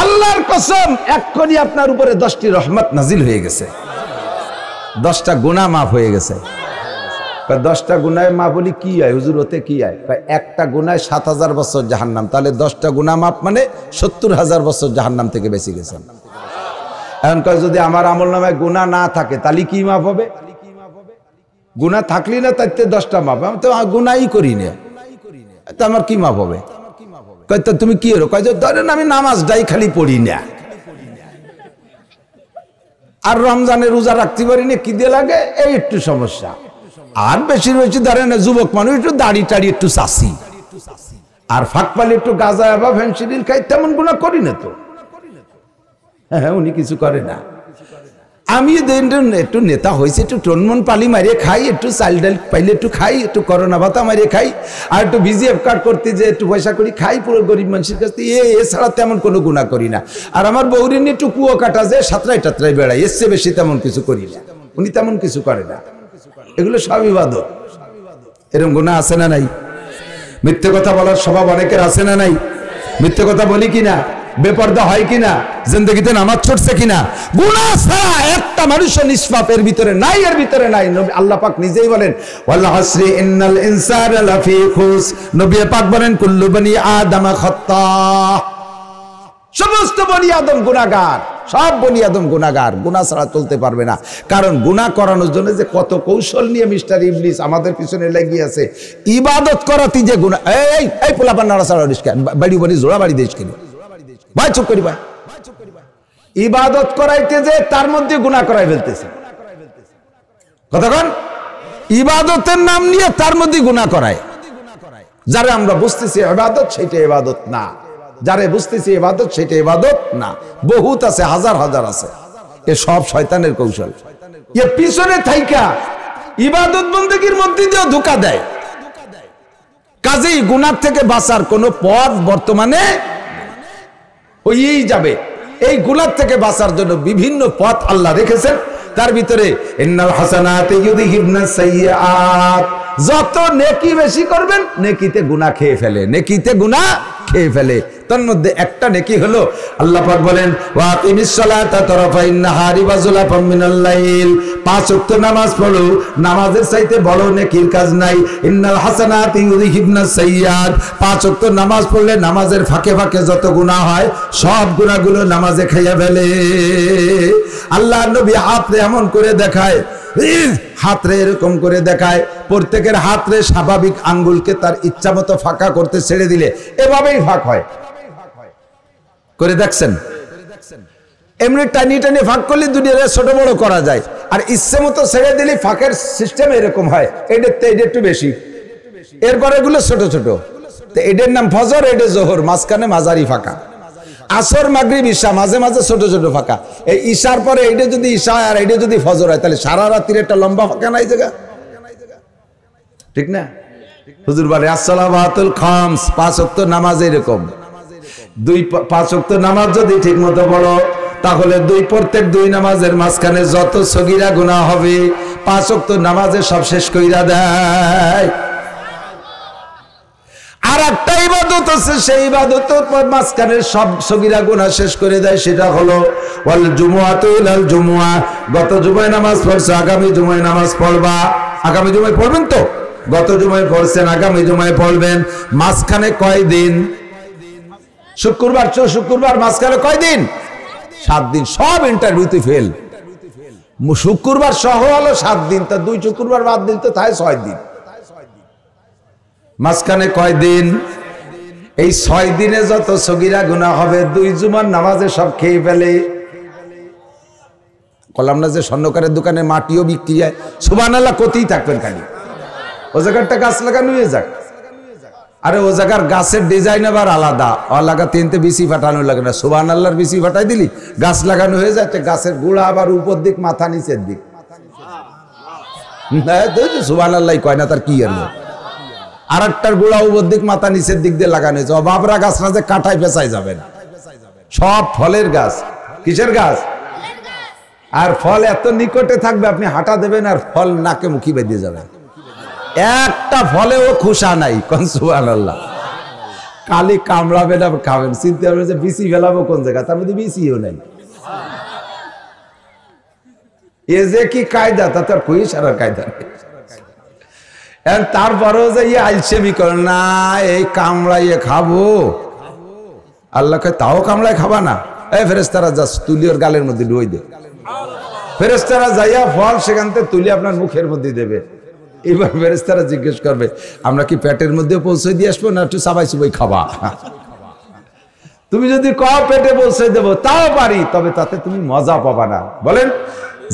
আল্লাহর কসম এক্ষুনি আপনার উপরে 10টি রহমত নাজিল হয়ে গেছে, 10টা গুনাহ মাফ হয়ে গেছে। 10টা গুনায় মাফ বলি কি হয় হুজুর? ওতে কি হয়? একটা গুনায় 7000 বছর জাহান্নাম, তাহলে 10টা গুনাহ মাফ মানে 70000 বছর জাহান্নাম থেকে বেঁচে গেছেন। এখন কয় যদি আমার আমল নামায় গুনাহ না থাকে তাহলে কি মাফ হবে? গুনাহ থাকলি না তাইতে 10টা মাপ, আমি তো গুনাহই করি না, তো আমার কি মাপ হবে? কয় তুমি কি হলো? কয় যে ধরেন আমি নামাজটাই খালি পড়ি না, আর রমজানে রোজা রাখতে পারি না, কি দিয়ে লাগে এই একটু সমস্যা। আর বেশি রয়েছে ধরেন যুবক মানুষ একটু দাড়ি টাড়ি একটু চাষি, আর ফাঁক পালে একটু গাঁজা বা ফেন্সিডিল খাই, তেমন গুনাহ করি না তো। হ্যাঁ উনি কিছু করে না, আমি একটু নেতা হয়েছে, একটু টনমন পালি মারিয়ে খাই, একটু চাল ডাল পাইলে একটু খাই, একটু করোনা ভাতা মারিয়ে খাই, আর একটু বিজিএফ কার্ড করতে যে একটু পয়সা করি খাই, পুরো গরিব মানুষের কাছ থেকে এছাড়া তেমন কোনো গুনাহ করি না। আর আমার বউরি নিয়ে একটু কুয়ো কাটা যে সাঁতরাই টাতরাই বেড়াই, এর চেয়ে বেশি তেমন কিছু করি না। উনি তেমন কিছু করে না, এগুলো সব ইবাদত। এরকম গুনাহ আছে না নাই? মিথ্যে কথা বলার স্বভাব অনেকের আছে না নাই? মিথ্যে কথা বলি কিনা, বেপরদা হয় কিনা, জিন্দেগিতে নামাজ ছুটছে কিনা, গুনাহ ছাড়া একটা মানুষের নিষ্পাপ এর ভিতরে নাই, এর ভিতরে নাই। নবী আল্লাহ পাক নিজেই বলেন ওয়াল আসরি ইন্নাল ইনসানা লাফি খুস, নবী পাক বলেন কুল্লু বনি আদম খাত্তা, সমস্ত বনি আদম গুনাহগার, সব বনি আদম গুনাহগার, গুনাহ ছাড়া চলতে পারবে না। কারণ গুনাহ করানোর জন্য যে কত কৌশল নিয়ে মিস্টার ইবলিস আমাদের পিছনে লেগে আছে, ইবাদত করাতে যে গুনাহ। এই পোলাপান নাড়াচাড়া দিস কেন, বাড়ি বাড়ি জোড়া বাড়ি দিস কেন, ভাই চুপ করি ভাই। ইবাদত করাইতে যে তার মধ্যে গুনাহ করাই ফেলতেছে। কতক্ষণ ইবাদতের নাম নিয়ে তার মধ্যে গুনাহ করায়, যারা আমরা বুঝতেছি ইবাদত সেটা ইবাদত না, যারে বুঝতেছি ইবাদত সেটা ইবাদত না। বহুত আছে, হাজার হাজার আছে, এ সব শয়তানের কৌশল। এ পিছনে থাইকা ইবাদত বন্দেগীর মধ্যে দিয়ে ধোঁকা দেয়। কাজেই গুনাহ থেকে বাঁচার কোনো পথ বর্তমানে হয়েই যাবে। এই গুনাহ থেকে বাঁচার জন্য বিভিন্ন পথ আল্লাহ রেখেছেন, তার ভিতরে ইন্নাল হাসানাতি ইউযহিবনাস সাইয়্যাত, যত নেকি বেশি করবেন নেকিতে গুনাহ খেয়ে ফেলে, নেকিতে গুনাহ খেয়ে ফেলে। তার মধ্যে একটা নেকি হলো আল্লাহ পাক বলেন ওয়া আকিমিস সালাতা তারাফাইন নাহারি ওয়া যুলাফাম মিনাল লাইল, 5 ওয়াক্ত নামাজ পড়ো, নামাজের চাইতে বড় নেকির কাজ নাই। ইন্নাল হাসানাতি ইউযহিবনাস সাইয়্যাত, 5 ওয়াক্ত নামাজ পড়লে নামাজের ফাঁকে ফাঁকে যত গুনাহ হয় সব গুনাহগুলো নামাজে খাইয়া ফেলে। আল্লাহর নবী হাতে এমন করে দেখায়, হাতরে এরকম করে দেখায়, প্রত্যেকের হাতরে স্বাভাবিক আঙ্গুলকে তার ইচ্ছা মতো ফাঁকা করতে ছেড়ে দিলে এভাবেই ফাঁক হয়। করে দেখছেন? এমনি টানি টানি ফাঁক করলে দুনিয়ার ছোট বড় করা যায়, আর ইচ্ছে মতো ছেড়ে দিলে ফাঁকের সিস্টেম এরকম হয়, এটা একটু বেশি, এরপরে এগুলো ছোট ছোট। তো এটার নাম ফজর, এটা জোহর, মাঝখানে মাঝারি ফাঁকা। আসর মাগরিব ঈশা মাঝে মাঝে ছোট ছোট ফাঁকা, এই ঈশার পরে এইটা যদি ঈশা আর এইটা যদি ফজর হয় তাহলে সারা রাত্রির একটা লম্বা ফাঁকা নাই জায়গা, ঠিক না? হুজুর বলে আসসালাতুল খামস, 5 ওয়াক্ত নামাজ এরকম, 5 ওয়াক্ত নামাজ যদি ঠিক মতো পড়ো তাহলে প্রত্যেক 2 নামাজের মাঝখানে যত সগীরা গুনাহ হবে 5 ওয়াক্ত নামাজে সব শেষ কইরা দেয়। আর একটা ইবাদত আছে, সেই ইবাদত মাঝখানে সব সগীরা গুনাহ শেষ করে দেয়, সেটা হলো ওয়াল জুমুআতু ইলাল জুমুআ। গত জুমায় নামাজ পড়ছো, আগামী জুমায় নামাজ পড়বা, আগামী জুমায় পড়বেন তো, গত জুমায় পড়ছেন, আগামী জুমায় পড়বেন। মাঝখানে কয় দিন? শুক্রবার, শুক্রবার মাঝখানে কয় দিন? 7 দিন। সব ইন্টারভিউতে ফেল। শুক্রবার সহ হলো 7 দিন, তা 2 শুক্রবার বাদ দিন তো তাই 6 দিন। মাঝখানে কয় দিন? এই 6 দিনে যত সগীরা গুনাহ হবে 2 জুমার নামাজে সব খেয়ে ফেলে। কলাম না যে স্বর্ণকারের দোকানে মাটিও বিক্রি হয়, সুবহানাল্লাহ কতই থাকবেন খালি, ও জায়গাটা গাছ লাগানো হয়ে যাক। আরে ও জায়গার গাছের ডিজাইন আবার আলাদা, লাগাতে এনতে বিসি ফাটানো লাগে না, সুবহানাল্লাহর বিসি ফাটাই দিলি গাছ লাগানো হয়ে যাচ্ছে। গাছের গোড়া আবার উপর দিক, মাথা নিচের দিক, সুবহানাল্লাহ কয় না, তার কি আর আর একটার গোড়া উপর দিক, মাথা নিচের দিক দিয়ে লাগানো হয়েছে। বাবরা গাছ না যে কাটাই পেঁচাই যাবেন, সব ফলের গাছ। কিসের গাছ? আর ফল এত নিকটে থাকবে আপনি হাঁটা দেবেন আর ফল নাকে মুখি বেঁধে যাবেন, একটা ফলেও খুশা নাই। কোন সুবহানাল্লাহ। কালি কামড়াবে না, খাবেন, চিন্তা করবেন যে বিসি ফেলাবো কোন জায়গা, তার মধ্যে বিসিও নাই। এ যে কি কায়দা, তা তার কই সারা কায়দা। তারপরেও যে আলসেমি করে না, এই কামড়াইয়ে খাবো, আল্লাহ কয় তাও কামড়ায় খাবা না। এই ফেরেশতারা যা তুলি ওর গালের মধ্যে ঢুই দে, ফেরেশতারা যাইয়া ফল সেখান থেকে তুলি আপনার মুখের মধ্যে দেবে। এবার ফেরেশতারা জিজ্ঞেস করবে আমরা কি পেটের মধ্যে পৌঁছে দিয়ে আসবো না একটু চাবাই চুবাই খাবা? তুমি যদি কও পেটে পৌঁছে দেবো তাও পারি, তবে তাতে তুমি মজা পাবা না। বলেন,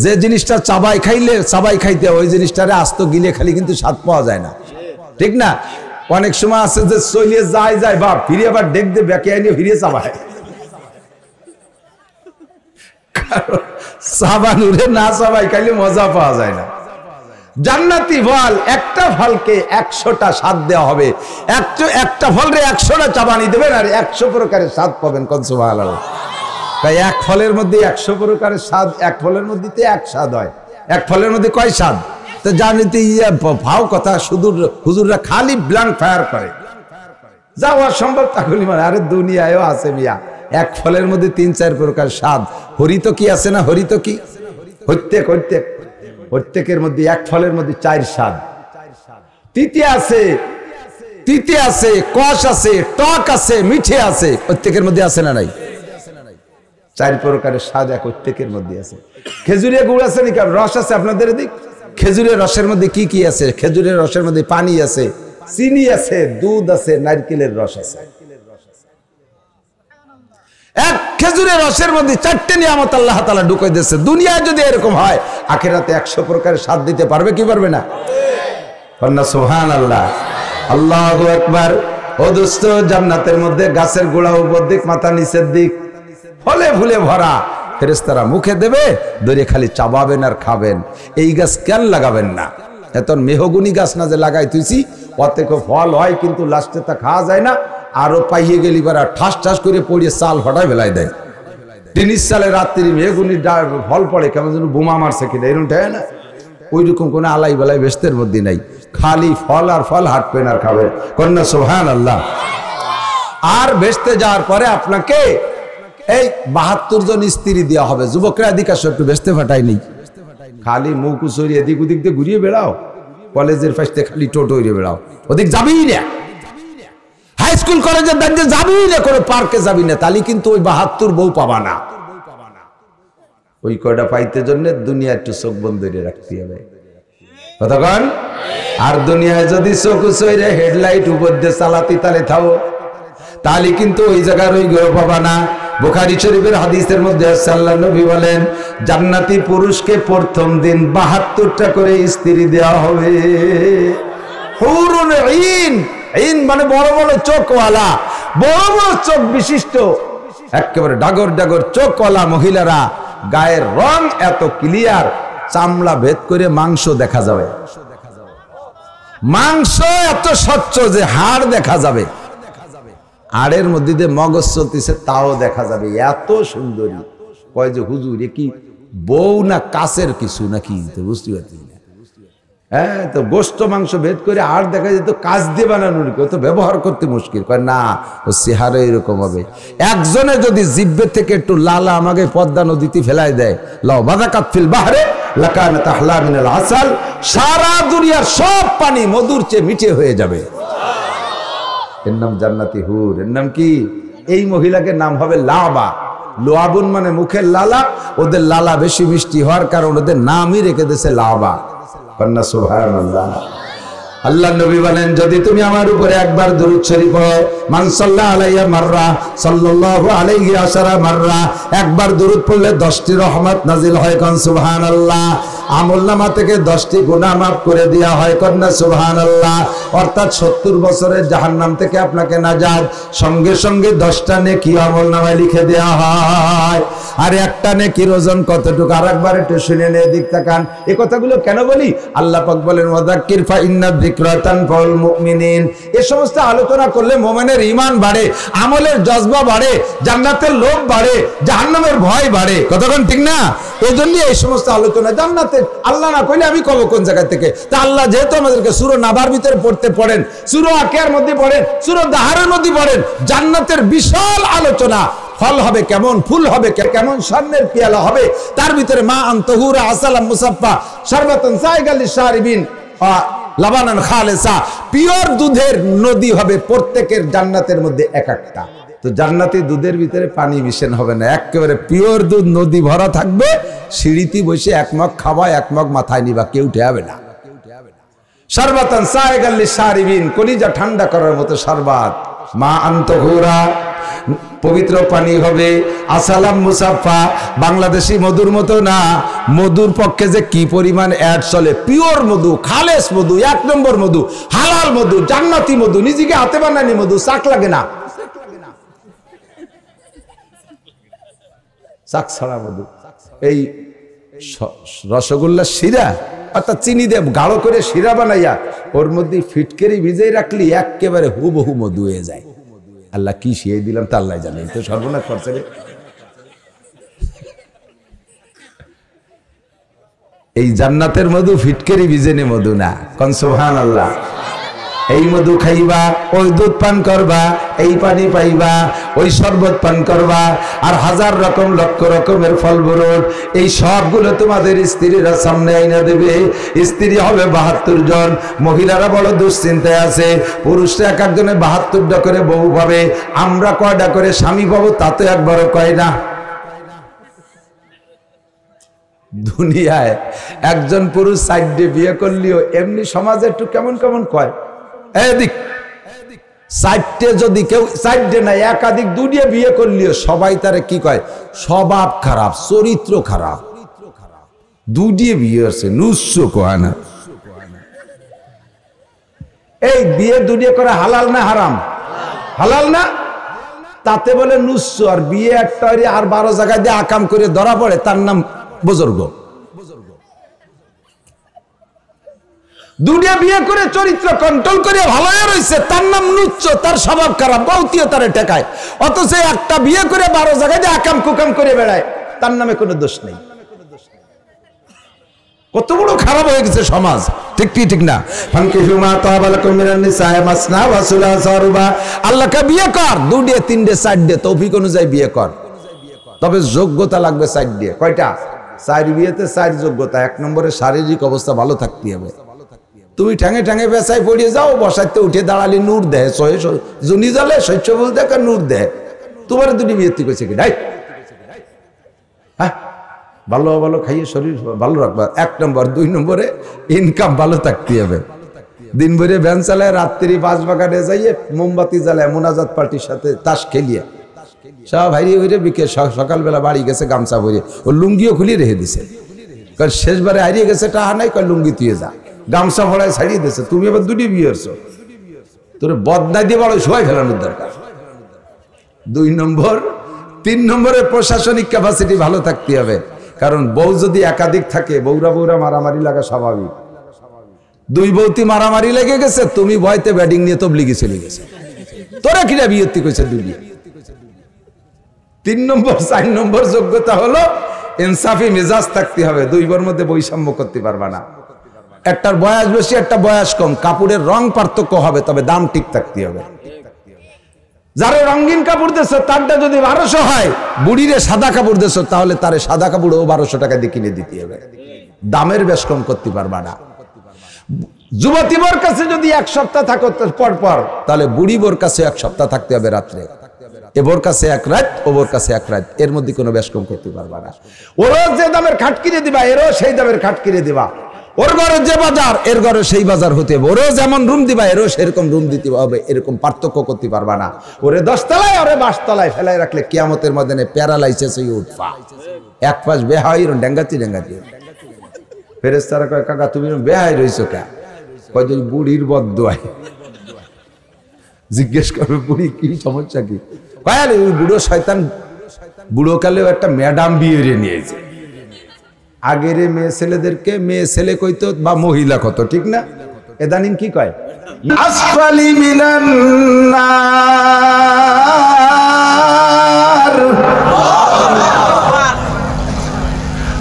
যে জিনিসটা চাবাই খাইলে চাবাই খাইতে ওই জিনিসটারে আস্ত গিলে খালি কিন্তু স্বাদ পাওয়া যায় না, ঠিক না? অনেক সময় আছে যে চলিয়ে যায় বা ফিরে আবার ডেক দিয়ে ব্যাকে আইনিয়ে ফিরে চাবায়, চাবানুরে না চাবাই খাইলে মজা পাওয়া যায় না। জান্নাতি ফল, একটা ফলকে 100টা স্বাদ দেওয়া হবে, একটা ফলরে 100টা চাবানি দেবেন আর 100 প্রকারের স্বাদ পাবেন। কোন সুবহানাল্লাহ। তাই এক ফলের মধ্যে 100 প্রকারের স্বাদ, এক ফলের মধ্যে 1 স্বাদ হয়। এক ফলের মধ্যে কয় স্বাদ? তো জানিতে ভাও কথা, শুধু হুজুররা খালি ব্ল্যাঙ্ক ফায়ার করে, যাওয়া সম্ভব তাহলে মানে। আরে দুনিয়ায়ও আছে মিয়া, এক ফলের মধ্যে 3-4 প্রকার স্বাদ। হরিত কি আছে না? হরিত কি? প্রত্যেকের মধ্যে এক ফলের মধ্যে 4 স্বাদ। তিতে আছে, কষ আছে, টক আছে, মিঠে আছে, প্রত্যেকের মধ্যে আছে না নাই? 4 প্রকারের স্বাদ এক প্রত্যেকের মধ্যে আছে। খেজুরের গুড় আছে নাকি? রস আছে আপনাদের এদিক? খেজুরের রসের মধ্যে কি কি আছে? খেজুরের রসের মধ্যে পানি আছে, চিনি আছে, দুধ আছে, নারকেলের রস আছে। এক খেজুরের রসের মধ্যে 4টে নিয়ামত আল্লাহ তাআলা ঢুকাই দিয়েছে। দুনিয়ায় যদি এরকম হয়, আখিরাতে 100 প্রকারের স্বাদ দিতে পারবে কি পারবে না? সুবহানাল্লাহ, আল্লাহু আকবার। ও দোস্ত, জান্নাতের মধ্যে গাছের গোড়া উপর দিক, মাথা নিচের দিক, ফলে ফুলে ভরা। ফেরেশতারা মুখে দেবে, ধরে খালি চাবাবেন আর খাবেন। এই গাছ কেন লাগাবেন না? এত মেহগুনি গাছ না যে লাগাই তুইছি, অতে ফল হয় কিন্তু লাস্টে তা খাওয়া যায় না। আরো পাইয়ে গেলি বার ঠাস ঠাস করে পড়িয়ে চাল ফটায় ফেলাই দেয়। টিনিস চালে রাত্রি মেহগুনির ফল পড়ে, কেমন যেন বোমা মারছে কিনা এরকম ঠায় না। ওই রকম কোনো আলাই বেলাই বেস্তের মধ্যে নাই, খালি ফল আর ফল, হাঁটবেন আর খাবেন। কন্যা সুবহানাল্লাহ। আর বেচতে যাওয়ার পরে আপনাকে এই 72 জন স্ত্রী দেওয়া হবে। যুবকরা এদিকে আসো, একটু বেচতে ফাটাই নেই, খালি মুখ উচড়ি এদিক ওদিক দিয়ে ঘুরিয়ে বেড়াও, কলেজের ফাঁসতে খালি টোটো উড়িয়ে বেড়াও, ওদিক যাবেই না, হাই স্কুল কলেজের দাঁড়িয়ে যাবেই না, কোনো পার্কে যাবি না, তাহলে কিন্তু ওই 72 বউ পাবা না। ওই কয়টা পাইতে জন্য দুনিয়া একটু চোখ বন্ধ করে রাখতে হবে, কতক্ষণ? আর দুনিয়ায় যদি চোখ উচড়ে হেডলাইট উপর দিয়ে চালাতি তালে থাও, তাহলে কিন্তু ওই জায়গার ওই গো পাবা না। বুখারী শরীফের হাদিসের মধ্যে আল্লাহর নবী বলেন, জান্নাতি পুরুষকে প্রথম দিন 72টা করে স্ত্রী দেওয়া হবে। হুরুন ঈন, ঈন মানে বড় বড় চোখওয়ালা, বড় বড় চোখ বিশিষ্ট একেবারে ডাগর ডাগর চোখওয়ালা মহিলারা, গায়ের রং এত ক্লিয়ার, চামড়া ভেদ করে মাংস দেখা যাবে, মাংস এত স্বচ্ছ যে হাড় দেখা যাবে, হাড়ের মধ্যে দিয়ে মগজ চলতেছে তাও দেখা যাবে, এত সুন্দরী। কয় যে হুজুর এ কি বউ না কাছের কিছু নাকি, তো বুঝতে পারছি না। হ্যাঁ, তো গোস্ত মাংস ভেদ করে আর দেখা যেত কাজ দিয়ে বানানোর, কেউ তো ব্যবহার করতে মুশকিল। কয় না, ও চেহারা এরকম হবে। একজনে যদি জিব্বে থেকে একটু লালা আমাকে পদ্মা নদীতে ফেলাই দেয়, লাও বাদাকাত ফিল বাহরে লাকানাত আহলা মিনাল আসাল, সারা দুনিয়ার সব পানি মধুর চেয়ে মিঠে হয়ে যাবে। এর নাম জান্নাতি হুর। এর নাম কি? এই মহিলাকে নাম হবে লাবা। লোয়াবুন মানে মুখের লালা, ওদের লালা বেশি মিষ্টি হওয়ার কারণ ওদের নামই রেখে দিয়েছে লাবা। কন্যা সুবহানাল্লাহ। আল্লাহ নবী বলেন, যদি তুমি আমার উপরে একবার দুরূদ শরীফ পড়ো, মান সাল্লাল্লাহু আলাইহি মাররা সাল্লাল্লাহু আলাইহি আশারা মাররা, একবার দুরূদ পড়লে 10টি রহমত নাজিল হয়। কোন সুবহানাল্লাহ। আমলনামা থেকে 10টি গুনাহ মাফ করে দেওয়া হয়। কন্যা সুবহানাল্লাহ। অর্থাৎ 70 বছরের জাহান্নাম থেকে আপনাকে নাজাত, সঙ্গে সঙ্গে 10টা নেকি আমলনামায় লিখে দেওয়া হয়। আর একটা নেকির ওজন কতটুকু আরেকবার একটু শুনে নিয়ে দিক তাকান। এই কথাগুলো কেন বলি? আল্লাহ পাক বলেন, ওয়াযাক্কির ফা ইন্না যিকরা তানফাউল মুমিনিন। এই সমস্ত আলোচনা করলে মুমিনের ঈমান বাড়ে, আমলের জজবা বাড়ে, জান্নাতের লোভ বাড়ে, জাহান্নামের ভয় বাড়ে। কতক্ষণ ঠিক না? এজন্য এই সমস্ত আলোচনা। জান্নাতে আল্লাহ না কইলে আমি কব কোন জায়গা থেকে? তা আল্লাহ যেহেতু আমাদেরকে সূরা নাবার ভিতরে পড়তে পড়েন, সূরা আকিয়ার মধ্যে পড়েন, সূরা দাহারের মধ্যে পড়েন, জান্নাতের বিশাল আলোচনা। ফল হবে কেমন, ফুল হবে কেমন, স্বর্ণের পেয়ালা হবে, তার ভিতরে মা আনতাহুরা আসালাম মুসাফফা শারবাতান সাইগাল লিশারিবিন লাবানান খালেসা, পিওর দুধের নদী হবে প্রত্যেকের জান্নাতের মধ্যে এক একটা। তো জান্নাতি দুধের ভিতরে পানি মিশন হবে না, একেবারে পিওর দুধ নদী ভরা থাকবে। সিঁড়িতে বসে এক মগ খাওয়া, এক মগ মাথায় নিবা, কেউ উঠে যাবে না। শারবাতান সাইগাল লিশারিবিন, কলিজা ঠান্ডা করার মতো শরবত। মা আনতাহুরা, পবিত্র পানি হবে। আসালাম মুসাফা, বাংলাদেশি মধুর মতো না। মধুর পক্ষে যে কি পরিমাণ অ্যাড চলে, পিওর মধু, খালেস মধু, 1 নম্বর মধু, হালাল মধু, জান্নাতি মধু, নিজেকে হাতে বানানি মধু, চাক লাগে না, চাক ছাড়া মধু। এই রসগোল্লা শিরা অর্থাৎ চিনি দিয়ে গাঢ় করে শিরা বানাইয়া ওর মধ্যে ফিটকেরি ভিজিয়ে রাখলি একেবারে হুবহু মধু হয়ে যায়। আল্লাহ কি শিয়ে দিলাম তা আল্লাহ জানে, তো সর্বনাশ করছে রে। এই জান্নাতের মধু ফিটকেরি ভিজেনে মধু না। কোন সুবহানাল্লাহ। এই মধু খাইবা, ওই দুধ পান করবা, এই পানি পাইবা, ওই শরবত পান করবা, আর হাজার রকম লক্ষ রকমের ফল ফ্রুট। এই সবগুলো তোমাদের স্ত্রীরা সামনে আইনা দেবে। স্ত্রী হবে 72 জন। মহিলারা বড় দুশ্চিন্তায় আছে, পুরুষরা এক একজনে 72টা করে বউ পাবে, আমরা কয়টা করে স্বামী পাবো তা তো একবারও কয় না। দুনিয়ায় একজন পুরুষ সাইডে বিয়ে করলেও এমনি সমাজে একটু কেমন কেমন কয়, এদিক সাইডে যদি কেউ সাইডে নাই একাধিক দুনিয়া বিয়ে করলেও সবাই তারে কি কয়, স্বভাব খারাপ, চরিত্র খারাপ। দুনিয়া বিয়ে আছে নুস্য কয় না। এই বিয়ে দুনিয়া করে হালাল না হারাম? হালাল না? তাতে বলে নুস্য। আর বিয়ে একটা আর 12 জায়গায় দিয়ে আকাম করে ধরা পড়ে, তার নাম বুজুর্গ। দুনিয়া বিয়ে করে চরিত্র কন্ট্রোল করে ভালো রয়েছে, তার নাম নুচ্চ, তার স্বভাব খারাপ, বউতিও তারে টেকায়। অথচ একটা বিয়ে করে 12 জায়গায় দিয়ে আকাম কুকাম করে বেড়ায়, তার নামে কোনো দোষ নেই। কত বড় খারাপ হয়ে গেছে সমাজ, ঠিক কি ঠিক না? আল্লাহকে বিয়ে কর, 2 ডে 3 ডে 4 ডে তৌফিক অনুযায়ী বিয়ে কর, তবে যোগ্যতা লাগবে 4 ডে। কয়টা? 4 বিয়েতে 4 যোগ্যতা। 1 নম্বরে শারীরিক অবস্থা ভালো থাকতে হবে। তুমি ঠ্যাঙে ঠ্যাঙে বেসায় পড়িয়ে যাও, বসাইতে উঠে দাঁড়ালি নূর দেয়, জুনি জ্বলে, শস্য বল দেখ নূর দেয়। তোমার 2টি বিয়ে কইছে কি নাই? হ্যাঁ, ভালো ভালো খাইয়ে শরীর ভালো রাখবা 1 নম্বর। 2 নম্বরে ইনকাম ভালো থাকতে হবে। দিন ভরে ভ্যান চালায়, রাত্রি 5 বাগানে যাইয়ে মোমবাতি জ্বালায়, মোনাজাত পার্টির সাথে তাস খেলিয়ে সব হারিয়ে হইরে বিকেল সকালবেলা বাড়ি গেছে গামছা ভরে, ও লুঙ্গিও খুলিয়ে রেখে দিছে। কারণ শেষবারে হারিয়ে গেছে, টাহা নাই, কয় লুঙ্গি তুই যা, গামছা ভরায় ছাড়িয়ে দিছে। তুমি এবার 2টি বিয়ে করছো, তোর বদনাই দিয়ে বড় শোয়াই ফেলানোর দরকার। 2 নম্বর 3 নম্বরে প্রশাসনিক ক্যাপাসিটি ভালো থাকতে হবে, কারণ বউ যদি একাধিক থাকে বউরা মারামারি লাগা স্বাভাবিক। 2 বউতি মারামারি লেগে গেছে, তুমি ভয়তে ব্যাটিং নিয়ে তবলিগে চলে গেছে, তোরা কিনা বিয়ত্তি কইছে দুই। 3 নম্বর 4 নম্বর যোগ্যতা হলো ইনসাফি মেজাজ থাকতে হবে, 2 বোর মধ্যে বৈষম্য করতে পারবা না। একটার বয়স বেশি একটা বয়স কম, কাপড়ের রং পার্থক্য হবে, তবে দাম ঠিক থাকতে হবে। যারা রঙিন কাপড় দেছো তারটা যদি 1200 হয়, বুড়িরে সাদা কাপড় দেছো তাহলে তারে সাদা কাপড়ও 1200 টাকা দিয়ে কিনে দিতে হবে, দামের বেশ কম করতে পারবা না। যুবতী বোর কাছে যদি 1 সপ্তাহ থাকো পর পর, তাহলে বুড়ি বোর কাছে 1 সপ্তাহ থাকতে হবে রাত্রে, এবোর কাছে 1 রাত ওবোর কাছে 1 রাত, এর মধ্যে কোনো বেশ কম করতে পারবা না। ওরও যে দামের খাট কিনে দিবা এরও সেই দামের খাট কিনে দিবা, ওর ঘরে যে বাজার এর ঘরে সেই বাজার হতে হবে, ওরও যেমন রুম দিবা এরও সেরকম রুম দিতে হবে, এরকম পার্থক্য করতে পারবা না। ওরে 10 তলায় ওরে 22 তলায় ফেলাই রাখলে কিয়ামতের ময়দানে প্যারালাইসিস হয়ে উঠবা, এক পাশ বেহাই ডেঙ্গাতি ফেরেশতারা কয় কাকা তুমি বেহাই রইছো কে? কয় যে বুড়ির বদদুয়ায়। জিজ্ঞেস করবে বুড়ি কি সমস্যা কি? কয় আরে ওই বুড়ো শয়তান বুড়ো কালেও একটা ম্যাডাম বিয়ে নিয়েছে, আগের মেয়ে ছেলেদেরকে মেয়ে ছেলে কইতো বা মহিলা কত, ঠিক না? এদানিন কি কয় আসফালি মিনান নার,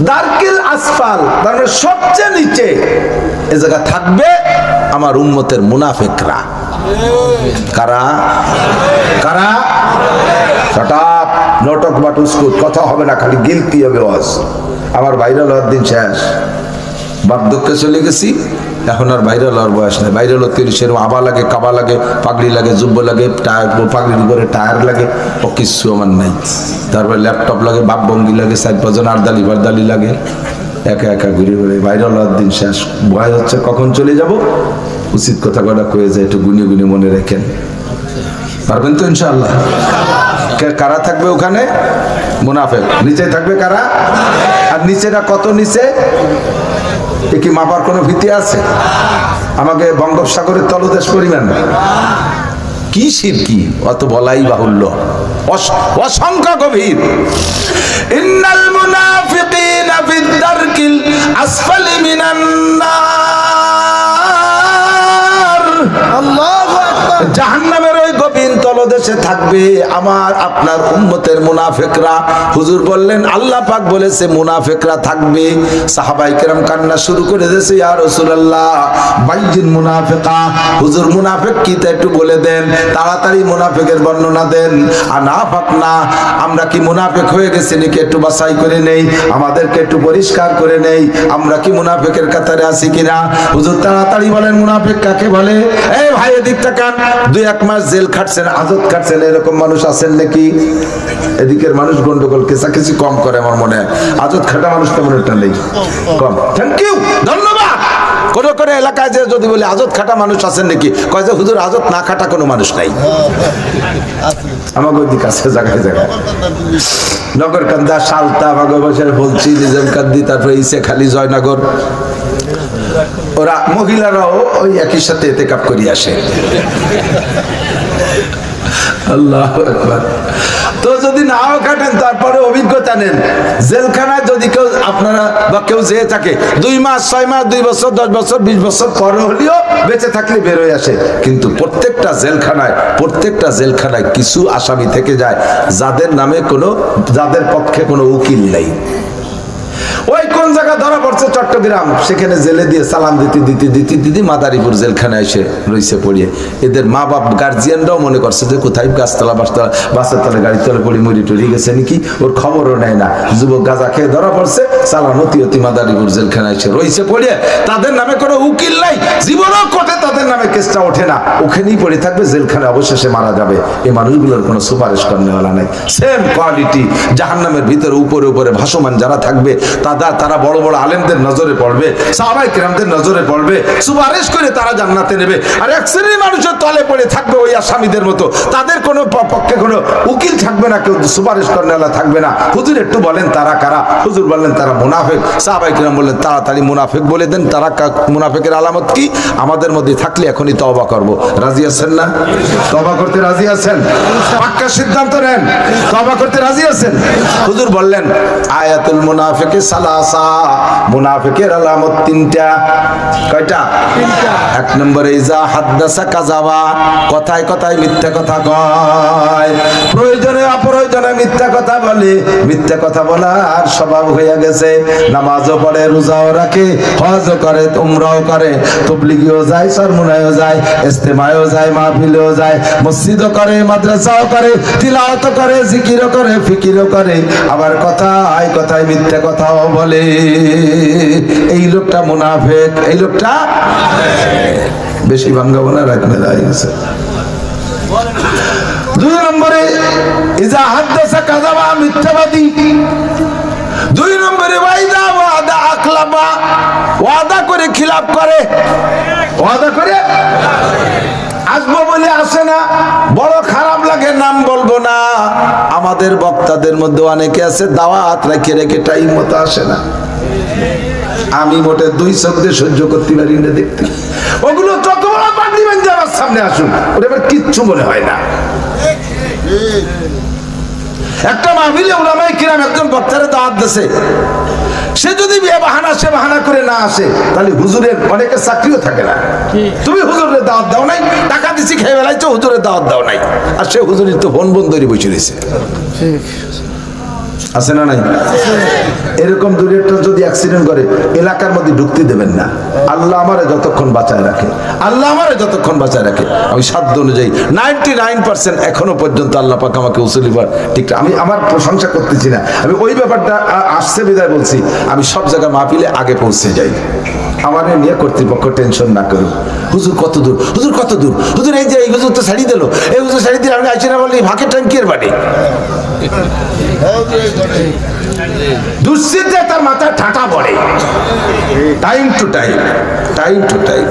দারকিল আসফাল, মানে সবচেয়ে নিচে এই জায়গা থাকবে আমার উম্মতের মুনাফিকরা। কারা কারা? শট আপ, নটক বাটুস্কুট, কথা হবে না, খালি গিলতি হবে ওয়াজ। আমার ভাইরাল হওয়ার দিন শেষ, বার্ধক্যে চলে গেছি, এখন আর ভাইরাল হওয়ার বয়স নেই। ভাইরাল হতে সেরকম আবা লাগে, কাবা লাগে, পাগড়ি লাগে, জুব্ব লাগে, টায়ার পাগড়ির উপরে টায়ার লাগে, ও কিচ্ছু আমার নাই। তারপরে ল্যাপটপ লাগে, বাপ ভঙ্গি লাগে, 4-5 জন আরদালি বারদালি লাগে, একা একা ঘুরে ঘুরে। ভাইরাল হওয়ার দিন শেষ, ভয় হচ্ছে কখন চলে যাব। উচিত কথা কটা কয়ে যায়, একটু গুনে গুনে মনে রাখেন, পারবেন তো ইনশাআল্লাহ? কারা থাকবে ওখানে? মুনাফিক। নিচে থাকবে কারা? আর নিচেটা কত নিচে কি মাপার কোনো ভীতি আছে? আমাকে বঙ্গোপসাগরের তলদেশ পরিমাণ কি শিরকি, অত বলাই বাহুল্য, অসংখ্য গভীর। ইন্নাল মুনাফিকিনা ফিদ দারকিল আসফালি মিনান নার, আল্লাহু আকবার। জাহান্নামের ওই গভীর তলদেশে থাকবে আমার আপনার উম্মতের মুনাফিকরা। হুজুর বললেন, আল্লাহ পাক বলেছে মুনাফিকরা থাকবে। সাহাবায়ে কেরাম কান্না শুরু করে দিয়েছে, ইয়া রাসূলুল্লাহ বাইয়িন মুনাফিকা, হুজুর মুনাফিক কি তা একটু বলে দেন, তাড়াতাড়ি মুনাফিকের বর্ণনা দেন। আনাফাকনা, আমরা কি মুনাফিক হয়ে গেছি নাকি? একটু বাছাই করে নেই, আমাদেরকে একটু পরিষ্কার করে নেই, আমরা কি মুনাফিকের কাতারে আছি কিনা। হুজুর তাড়াতাড়ি বলেন মুনাফিক কাকে বলে? এই ভাই এদিক তাকান, 2-1 মাস জেল খাটছেন, আজত খাটছেন, এরকম মানুষ আছেন নাকি? এদিকের মানুষ গন্ডগোল কেসাকেসি কম করে আমার মনে হয়, আজত খাটা মানুষ তেমন একটা নেই, কম। থ্যাংক ইউ, ধন্যবাদ। কোনো কোনো এলাকায় যে যদি বলে আজত খাটা মানুষ আছেন নাকি, কয় যে হুজুর আজত না খাটা কোনো মানুষ নাই। আমাকে ওইদিক আছে জায়গায় জায়গায়, নগরকান্দা, সালতা, আমাকে বসে বলছি, নিজামকান্দি, তারপরে ইসে খালি, জয়নগর, ওরা মহিলারাও ওই একই সাথে এতেকাপ করি আসে। আল্লাহু আকবার। তো যদি নাও কাটেন তারপরে অভিজ্ঞতা নেন, জেলখানায় যদি কেউ আপনারা বা কেউ যেয়ে থাকে 2 মাস 6 মাস 2 বছর 10 বছর 20 বছর পরে হলেও বেঁচে থাকলে বের হয়ে আসে, কিন্তু প্রত্যেকটা জেলখানায় কিছু আসামি থেকে যায় যাদের নামে যাদের পক্ষে কোনো উকিল নেই। ওই কোন জায়গা ধরা পড়ছে চট্টগ্রাম, সেখানে জেলে দিয়ে সালাম দিতে মাদারীপুর জেলখানায় এসে রইছে পড়িয়ে। এদের মা বাপ গার্জিয়ানরাও মনে করছে যে কোথায় গাছতলা বাসের তলে গাড়ির তলে পড়ি মরি টরি গেছে নাকি, ওর খবরও নেয় না। যুবক গাঁজা খেয়ে ধরা পড়ছে, সালাম অতি মাদারীপুর জেলখানায় এসে রইছে পড়িয়ে, তাদের নামে কোনো উকিল নাই, জীবনও কোর্টে তাদের নামে কেসটা ওঠে না, ওখানেই পড়ে থাকবে, জেলখানায় অবশেষে মারা যাবে। এই মানুষগুলোর কোনো সুপারিশ করনেওয়ালা নাই। সেম কোয়ালিটি জাহান্নামের ভিতরে উপরে উপরে ভাসমান যারা থাকবে, তারা বড় বড় আলেমদের নজরে নজরে পড়বে, সাহাবায়ে কেরামদের নজরে পড়বে, সুপারিশ করে তারা জান্নাতে নেবে। আর এক শ্রেণীর মানুষের তলে পড়ে থাকবে ওই আসামিদের মতো, তাদের কোনো পক্ষে কোনো উকিল থাকবে না, কেউ সুপারিশ করেনা থাকবে না। হুজুর একটু বলেন তারা কারা? হুজুর বললেন তারা মুনাফিক। সাহাবায়ে কেরাম বললেন তাড়াতাড়ি মুনাফিক বলে দেন, তারা মুনাফিকের আলামত কি? আমাদের মধ্যে থাকলে এখনই তওবা করব। রাজি আছেন না? তওবা করতে রাজি আছেন? পাক্কা সিদ্ধান্ত নেন, তওবা করতে রাজি আছেন? হুজুর বললেন আয়াতুল মুনাফিকি সালাসা, মুনাফিকের আলামত তিনটা। কয়টা? তিনটা। এক নম্বরে ইজা হাদ্দাসা কাযাবা, কথায় কথায় মিথ্যা কথা কয়, প্রয়োজনে অপ্রয়োজনে মিথ্যা কথা বলে, মিথ্যা কথা বলার স্বভাব হয়ে গেছে। নামাজও পড়ে, রোজাও রাখে, হজও করে, উমরাও করে, তাবলীগেও যায়, সরমুনায়ও যায়, ইজতেমায়ও যায়, মাহফিলেও যায়, মসজিদও করে, মাদ্রাসাও করে, তিলাওয়াত করে, জিকিরও করে, ফিকিরও করে, আবার কথায় কথায় মিথ্যা কথাও বলে। এই লোকটা মুনাফিক, এই লোকটা বেশি ভাঙ্গাবো না, রাখবে দাঁড়িয়েছে। দুই নম্বরে ইজা হাদ্দাসা কাযাবা, মিথ্যাবাদী। দুই নম্বরে ওয়াইদা ওয়াদা আখলাফা, ওয়াদা করে খিলাফ করে, ওয়াদা করে আসবো বলে আসে না। বড় খারাপ লাগে, নাম বলবো না। আমাদের বক্তাদের মধ্যে অনেকে আছে দাওয়াত রেখে রেখে টাইম মতো আসে না। আমি মোটে দুই চোখ দিয়ে সহ্য করতে পারি না দেখতে। ওগুলো যত বড় পাগড়ি বান্ধে আমার সামনে আসুন, ওটা এবার কিচ্ছু মনে হয় না। একটা মাহফিলে উলামায়ে কিরাম একজন বক্তারে দাওয়াত দিয়েছে, সে যদি বাহানা সে বাহানা করে না আসে, তাহলে হুজুরের অনেকের চাকরিও থাকে না। তুমি হুজুরের দাওয়াত দাও নাই, টাকা দিছি খেয়ে বেলাইছো, হুজুরের দাওয়াত দাও নাই, আর সে হুজুরের তো ফোন বন্ধ করে বসে রয়েছে। আছে না নাই? এরকম দুইটা যদি অ্যাক্সিডেন্ট করে এলাকার মধ্যে ঢুকতে দেবেন না। আল্লাহ আমারে যতক্ষণ বাঁচায় রাখে, আল্লাহ আমারে যতক্ষণ বাঁচায় রাখে, আমি সাধ্য অনুযায়ী 99% এখনো পর্যন্ত আল্লাহ পাক আমাকে উসুলিবার ঠিক। আমি আমার প্রশংসা করতেছি না, আমি ওই ব্যাপারটা আসছে বিদায় বলছি। আমি সব জায়গায় মাহফিলে আগে পৌঁছে যাই। আমার নিয়ে কর্তৃপক্ষ টেনশন না করুন। হুজুর কত দূর, হুজুর কত দূর, হুজুর এই যে এই হুজুর তো ছাড়ি দিল, এই হুজুর ছাড়ি দিলে আমি আইছি না বলি ভাকের ট্যাঙ্কির বাড়ি। দুশ্চিন্তায় তার মাথায় ঠাটা পড়ে। Time to time, time to time.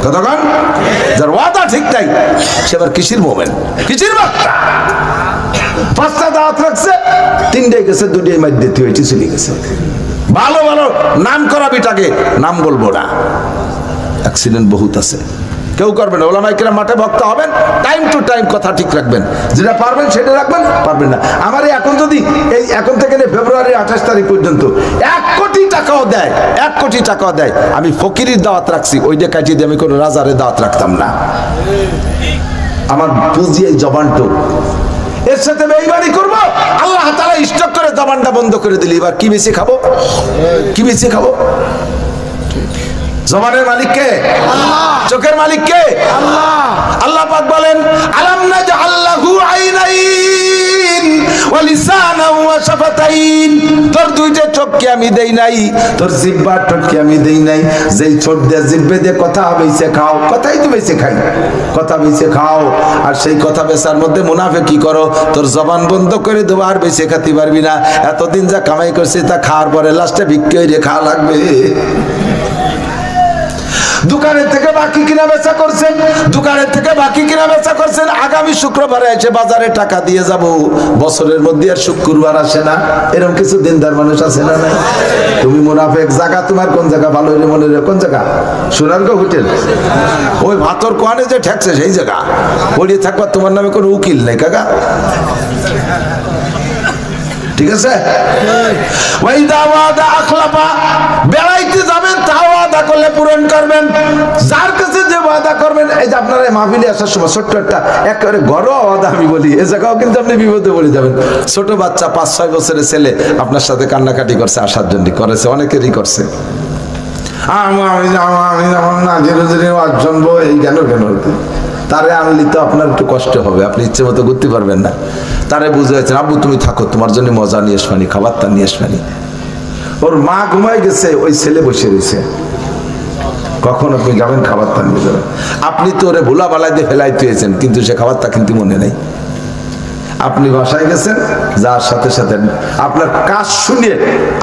কতক্ষণ যার ওয়াদা ঠিক টাইম, সে আবার কিসির মোমেন্ট, কিসির বার্তা। পাঁচটা দাওয়াত রাখছে, তিনটাই গেছে, দুটাই মাইর দিতে হয়েছে, চলে গেছে। ভালো ভালো নাম করা বিটাকে নাম বলবো না, অ্যাক্সিডেন্ট বহুত আছে। কেউ করবেন না। ওলামায়ে কেরাম মাঠে বক্তা হবেন, টাইম টু টাইম কথা ঠিক রাখবেন, যেটা পারবেন সেটা রাখবেন, পারবেন না। আমার এখন যদি এই এখন থেকে ফেব্রুয়ারি 28 তারিখ পর্যন্ত 1 কোটি টাকাও দেয়, 1 কোটি টাকাও দেয়, আমি ফকিরের দাওয়াত রাখছি, ওইটা কাটিয়ে দিয়ে আমি কোনো রাজারের দাওয়াত রাখতাম না। আমার পুঁজি এই জবানটো, এর সাথে বেঈমানি করবো, আল্লাহ তাআলা স্টক করে জবানটা বন্ধ করে দিলি, এবার কি বেশি খাবো, কি বেশি খাবো? জবানের মালিক কে? আল্লাহ। চোখের মালিক কে? আল্লাহ। আল্লাহ পাক বলেন আলাম নাজআল লাহু আইনাইন ওয়া লিসানান ওয়া শাফাতাইন, তোর দুইটা চোখকে আমি দেই নাই, তোর জিহ্বার ঠোঁটকে আমি দেই নাই, যেই ঠোঁট দিয়ে জিহ্বে দিয়ে কথা বেঁচে খাও, কথাই তো বেঁচে খাই, কথা বেঁচে খাও। আর সেই কথা বেচার মধ্যে মুনাফিকি করো, তোর জবান বন্ধ করে দেবো, আর বেঁচে খেতে পারবি না। এতদিন যা কামাই করছিস তা খাওয়ার পরে লাস্টে ভিক্ষে হইরে খাওয়া লাগবে। দোকানের থেকে বাকি কিনা বেচা করছেন, দোকানের থেকে বাকি কিনা বেচা করছেন, আগামী শুক্রবারে এসে বাজারে টাকা দিয়ে যাব। বছরের মধ্যে আর শুক্রবার আসে না, এরকম কিছু দিনদার মানুষ আছে না? নাই। তুমি মুনাফিক। জায়গা তোমার কোন জায়গা? ভালো হইলে মনে রে কোন জায়গা? সোনারগাঁও হোটেল, ওই ভাতর কোয়ানে যে ঠেকছে সেই জায়গা। পড়িয়ে থাকবা, তোমার নামে কোনো উকিল নেই কাকা, ঠিক আছে? ওয়াইদা ওয়াদা আখলাফা, বেড়াইতে যাবেন তাও ওয়াদা করলে পূরণ করবেন। যার কাছে যে ওয়াদা করবেন, এই যে আপনারা মাহফিলে আসার সময় ছোট্ট একটা একেবারে ঘরোয়া ওয়াদা আমি বলি, এ জায়গাও কিন্তু আপনি বিপদে পড়ে যাবেন। ছোট বাচ্চা 5-6 বছরের ছেলে আপনার সাথে কান্নাকাটি করছে, আসার জন্য করেছে, অনেকেরই করছে। এই কেন কেন তারে আনলি তো আপনার একটু কষ্ট হবে, আপনি ইচ্ছে মতো ঘুরতে পারবেন না। তারে বুঝাইছেন আব্বু তুমি থাকো, তোমার জন্য মজা নিয়ে আসবানি, খাবার তা নিয়ে আসবানি। ওর মা ঘুমাই গেছে, ওই ছেলে বসে রয়েছে, কখন আপনি যাবেন খাবার তা নিয়ে যাবেন? আপনি তো ওরে ভোলা বালাই দিয়ে ফেলাই দিয়েছেন, কিন্তু সে খাবার তা কিন্তু মনে নেই। আপনি বাসায় গেছেন, যার সাথে সাথে আপনার কাজ শুনে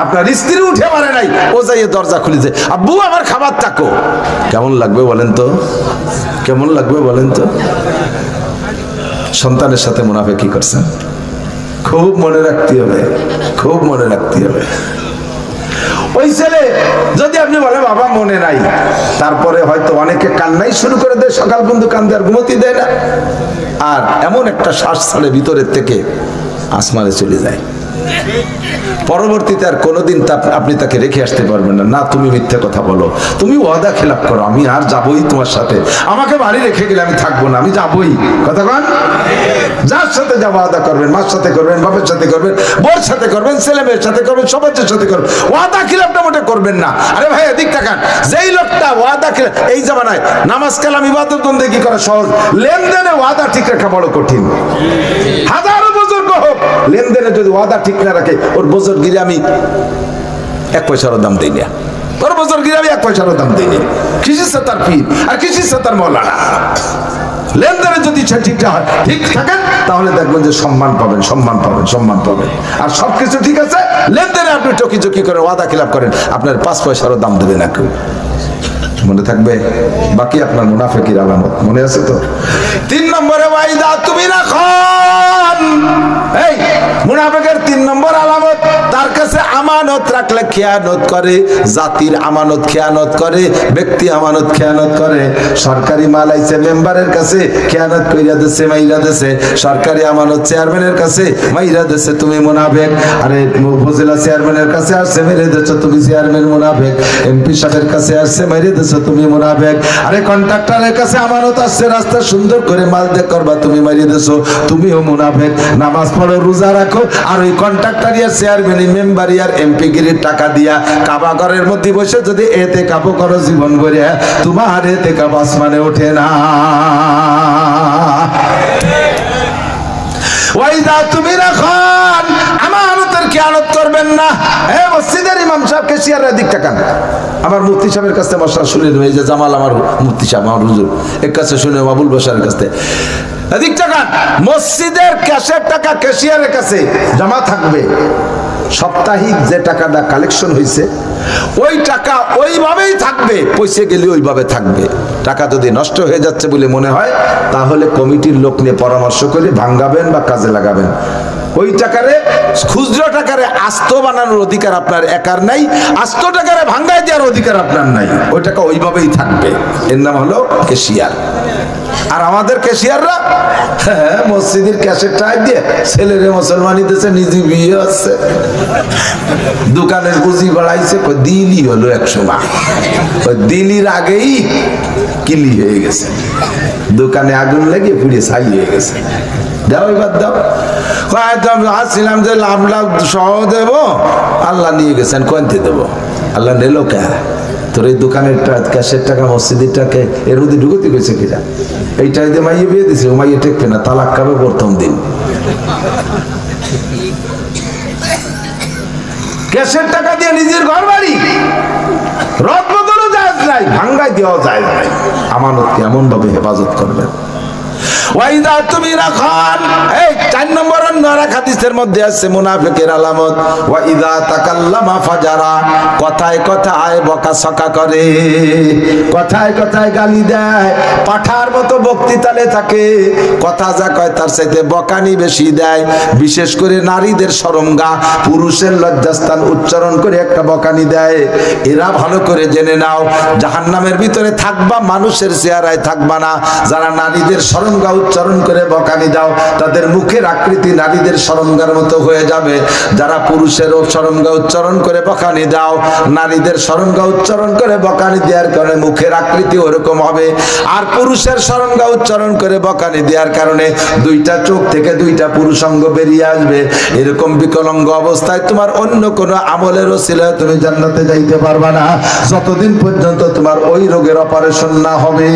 আপনার স্ত্রী উঠে পারে নাই, ও যাইয়ে দরজা খুলেছে, আব্বু আমার খাবার তাকো। কেমন লাগবে বলেন তো? কেমন লাগবে বলেন তো? সন্তানের সাথে মুনাফিকি করছেন। খুব মনে রাখতে হবে, খুব মনে রাখতে হবে। ওই ছেলে যদি আপনি বলে বাবা মনে নাই, তারপরে হয়তো অনেকে কান্নাই শুরু করে দেয়, সকাল বন্ধু কান্দে আর ঘুমতি দেয় না, আর এমন একটা শ্বাস ছাড়ে ভিতরের থেকে আসমানে চলে যায়। পরবর্তীতে আর কোনোদিন আপনি তাকে রেখে আসতে পারবেন না। না, তুমি মিথ্যে কথা বলো, তুমি ওয়াদা খেলাপ করো, আমি আর যাবোই তোমার সাথে, আমাকে বাড়ি রেখে গেলে আমি থাকবো না, আমি যাবোই। কথা বল, যার সাথে যা ওয়াদা করবেন, মার সাথে করবেন, বাপের সাথে করবেন, বোর সাথে করবেন, ছেলে মেয়ের সাথে করবেন, সবার সাথে করবেন, ওয়াদা খিলাফটা মোটে করবেন না। আরে ভাই এদিক তাকান, যেই লোকটা ওয়াদা খিলাফ, এই জামানায় নামাজ কালাম ইবাদত বন্দেগী করা সহজ, লেনদেনে ওয়াদা ঠিক রাখা বড় কঠিন। হাজারো বুজুর্গ হোক, লেনদেনে যদি ওয়াদা ঠিক না রাখে, ওর বুজুর্গিরে আমি 1 পয়সারও দাম দিই না, ওর বুজুর্গিরে আমি 1 পয়সারও দাম দিই না। কিসের সাথে তার পীর আর কিসের সাথে তার মৌলানা? লেনদেনে যদি ঠিকঠাক হয়, ঠিক থাকেন, তাহলে দেখবেন যে সম্মান পাবেন, সম্মান পাবেন, সম্মান পাবেন। আর সবকিছু ঠিক আছে, লেনদেনে আপনি টকি চকি করে ওয়াদা খিলাপ করেন, আপনার 5 পয়সারও দাম দেবে না কেউ। মনে থাকবে? বাকি আপনার মুনাফিকের আলামত মনে আছে তো? 3 নম্বরে ওয়াইদা তুমি রাখন, এই মুনাফিকের 3 নম্বর আলামত, তার কাছে আমানত রাখলে খেয়ানত করে, জাতির আমানত খেয়ানত করে, ব্যক্তি আমানত খেয়ানত করে। সরকারি মাল আইছে মেম্বারের কাছে, খেয়ানত কইরা দেছে, মাইরা দেছে। সরকারি আমানত চেয়ারম্যানের কাছে, মাইরা দেছে, তুমি মুনাফিক। আরে উপজেলা চেয়ারম্যানের কাছে আসছে, মেরে দেছো, তুমি চেয়ারম্যান মুনাফিক। এমপি সাহেবের কাছে আসছে, মেরে দেছো, তুমি মুনাফিক। আরে কন্ট্রাক্টরের কাছে আমানত আসছে, রাস্তা সুন্দর করে মাল দেখ করবা, তুমি মারিয়ে দেছো, তুমিও মুনাফিক। নামাজ পড়ো, রোজা রাখো, আর ওই কন্ট্রাক্টর ইয়ার চেয়ারম্যান মেম্বার ইয়ার এমপি গিরির টাকা দিয়া কাবা ঘরের মধ্যে বসে যদি এতে কাবো করো জীবন করে, তোমার এতে কাব আসমানে ওঠে না। ওয়াইদা তুমি রাখন, আমানতের খেয়ানত করবেন না। এই মসজিদের ইমাম সাহেব কেশিয়ারের দিক তাকান, আমার মুফতি সাহেবের কাছে মশলা শুনে এই যে জামাল আমার মুফতি সাহেব, আমার হুজুর এর কাছে শুনে, আবুল বাশারের কাছে এদিক তাকান, মসজিদের ক্যাশের টাকা কেশিয়ারের কাছে জমা থাকবে। সাপ্তাহিক যে টাকাটা কালেকশন হয়েছে, ওই টাকা ওইভাবেই থাকবে, পয়সা গেলে ওইভাবে থাকবে। টাকা যদি নষ্ট হয়ে যাচ্ছে বলে মনে হয়, তাহলে কমিটির লোক নিয়ে পরামর্শ করে ভাঙাবেন বা কাজে লাগাবেন। ওই টাকারে, খুচরো টাকারে আস্ত বানানোর অধিকার আপনার একার নাই, আস্ত টাকারে ভাঙ্গাই দেওয়ার অধিকার আপনার নাই। ওই টাকা ওইভাবেই থাকবে, এর নাম হলো কেশিয়ার। আর আমাদের কেশিয়াররা মসজিদের ক্যাশের টাকা দিয়ে ছেলেরে মুসলমানি দিয়েছে, নিজে বিয়ে হচ্ছে, দোকানের পুঁজি বাড়াইছে, দিলই হলো 100 মাস, দিলির আগেই কিলি হয়ে গেছে, দোকানে আগুন লেগে পুড়ে ছাই হয়ে গেছে। দাও এবার দাও, আসছিলাম যে লাভ লাভ সহ দেবো, আল্লাহ নিয়ে গেছেন, কোনতে দেবো? আল্লাহ নিল কে? তোর এই দোকানের ক্যাশের টাকা, মসজিদের টাকা এর মধ্যে ঢুকতে গেছে কিনা? এইটা যদি মাইয়ে বিয়ে দিছে, ও মাইয়ে টেকবে না, তালাক খাবে প্রথম দিন। ক্যাশের টাকা দিয়ে নিজের ঘর বাড়ি রদ বদলও যায় নাই, ভাঙ্গাই দেওয়া যায় নাই। আমানতকে এমন ভাবে হেফাজত করবেন। ওয়াইদা তুমি রাখান, এই 4 নম্বর হাদিসের মধ্যে আছে মুনাফিকের আলামত, ওয়াইদা তাকাল্লামা ফাজারা, কথায় কথায় বকাসকা করে, কথায় কথায় গালি দেয়, পাঠার মতো বক্তৃতালে থাকে, কথা যা কয় তার চাইতে বকানি বেশি দেয়। বিশেষ করে নারীদের শরমগা, পুরুষের লজ্জাস্থান উচ্চারণ করে একটা বকানি দেয়। এরা ভালো করে জেনে নাও, জাহান্নামের ভিতরে থাকবা, মানুষের চেহারায় থাকবা না। যারা নারীদের শরমগা উচ্চারণ করে বকানি দাও, তাদের মুখের আকৃতি নারীদের শরমগার মতো হয়ে যাবে। যারা পুরুষেরও শরমগা উচ্চারণ করে বকানি দাও, নারীদের শরমগা উচ্চারণ করে বকানি দেওয়ার কারণে মুখের আকৃতি ওরকম হবে। আর পুরুষের শরমগা উচ্চারণ করে বকানি দেওয়ার কারণে 2টা চোখ থেকে 2টা পুরুষাঙ্গ বেরিয়ে আসবে। এরকম বিকলাঙ্গ অবস্থায় তোমার অন্য কোনো আমলের ওসিলায় তুমি জান্নাতে যাইতে পারবা না, যতদিন পর্যন্ত তোমার ওই রোগের অপারেশন না হবে।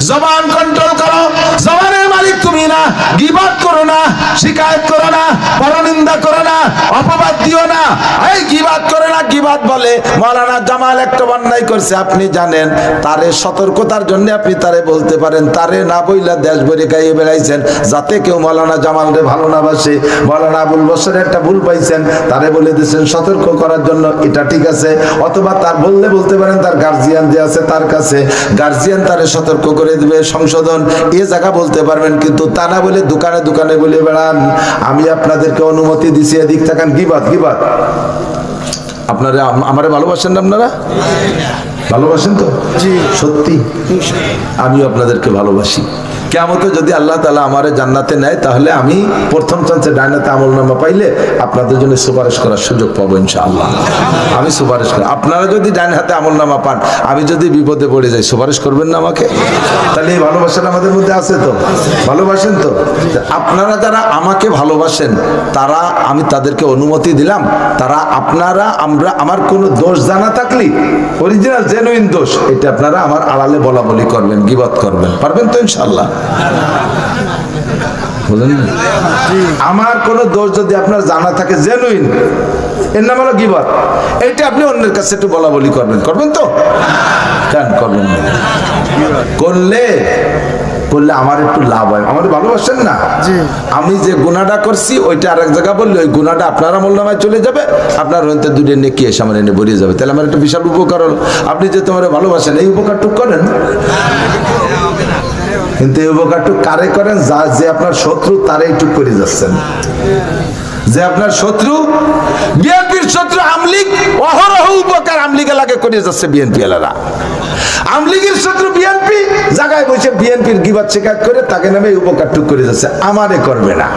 জবান কন্ট্রোল করো, জবানের মালিক তুমি না। গীবত করো না, শিকায়ত করো না, পরনিন্দা করো না, অপবাদ দিও না। এই গীবত করো না, গীবাত বলে মাওলানা জামাল একটা অন্যায় করছে আপনি জানেন, তারে সতর্কতার জন্য আপনি তারে বলতে পারেন, তারে না বইলা দেশ ভরে গাইয়ে বেড়াইছেন যাতে কেউ মাওলানা জামালরে ভালো না বাসে। মাওলানা আবুল বশর একটা ভুল পাইছেন, তারে বলে দিয়েছেন সতর্ক করার জন্য, এটা ঠিক আছে। অথবা তার বলতে পারেন তার গার্জিয়ান যে আছে তার কাছে, গার্জিয়ান তারে সতর্ক করে দিবে, সংশোধন এ জায়গা বলতে পারবেন। কিন্তু তা না বলে দোকানে দোকানে বলে বেড়ান আমি আপনাদেরকে অনুমতি দিছি, এদিক থাকান। গীবাত গীবাত। আপনারা আমারে ভালোবাসেন না? আপনারা ভালোবাসেন তো? সত্যি আমিও আপনাদেরকে ভালোবাসি। কিয়ামতে যদি আল্লাহ তাআলা আমারে জান্নাতে নেয় তাহলে আমি প্রথম চান্সে ডাইনাতে আমলনামা পাইলে আপনাদের জন্য সুপারিশ করার সুযোগ পাবো ইনশাআল্লাহ। আমি সুপারিশ করি। আপনারা যদি ডাইন হাতে আমলনামা পান, আমি যদি বিপদে পড়ে যাই, সুপারিশ করবেন না আমাকে? তাহলে এই ভালোবাসাটা আমাদের মধ্যে আছে তো? ভালোবাসেন তো? আপনারা যারা আমাকে ভালোবাসেন তারা, আমি তাদেরকে অনুমতি দিলাম, তারা আপনারা আমরা আমার কোনো দোষ জানা থাকলে অরিজিনাল জেনুইন দোষ এটা আপনারা আমার আড়ালে বলা বলি করবেন, গীবত করবেন। পারবেন তো ইনশাআল্লাহ? আমার কোন দোষ যদি আপনার জানা থাকে জেনুইন, এর নাম হলো গীবত, এটা আপনি অন্যের কাছে একটু বলা বলি করবেন। করবেন তো? কেন করবেন না? করলে আমার একটু লাভ হয়। আমার ভালোবাসেন না? আমি যে গুনাহটা করছি ওইটা আরেক জায়গা বললে ওই গুনাহটা আপনার আমলনামায় চলে যাবে, আপনার হয়তো দুটো নেকি এসে আমার এনে বেরিয়ে যাবে। তাহলে আমার একটা বিশাল উপকার হলো। আপনি যে তোমার ভালোবাসেন এই উপকারটুক করেন, কিন্তু এই উপকারটুক কারে করেন? যে আপনার শত্রু তারে এইটুক করে যাচ্ছেন। যে আপনার শত্রু বিএনপির শত্রু আমলিগ অহরহ উপকার আমলিগে লাগে করে যাচ্ছে বিএনপি এলারা। আমলিগের শত্রু বিএনপি জায়গায় বসে বিএনপির গীবত শিকায়ত করে তাকে নামে উপকারটুক করে যাচ্ছে, আমারে করবে না।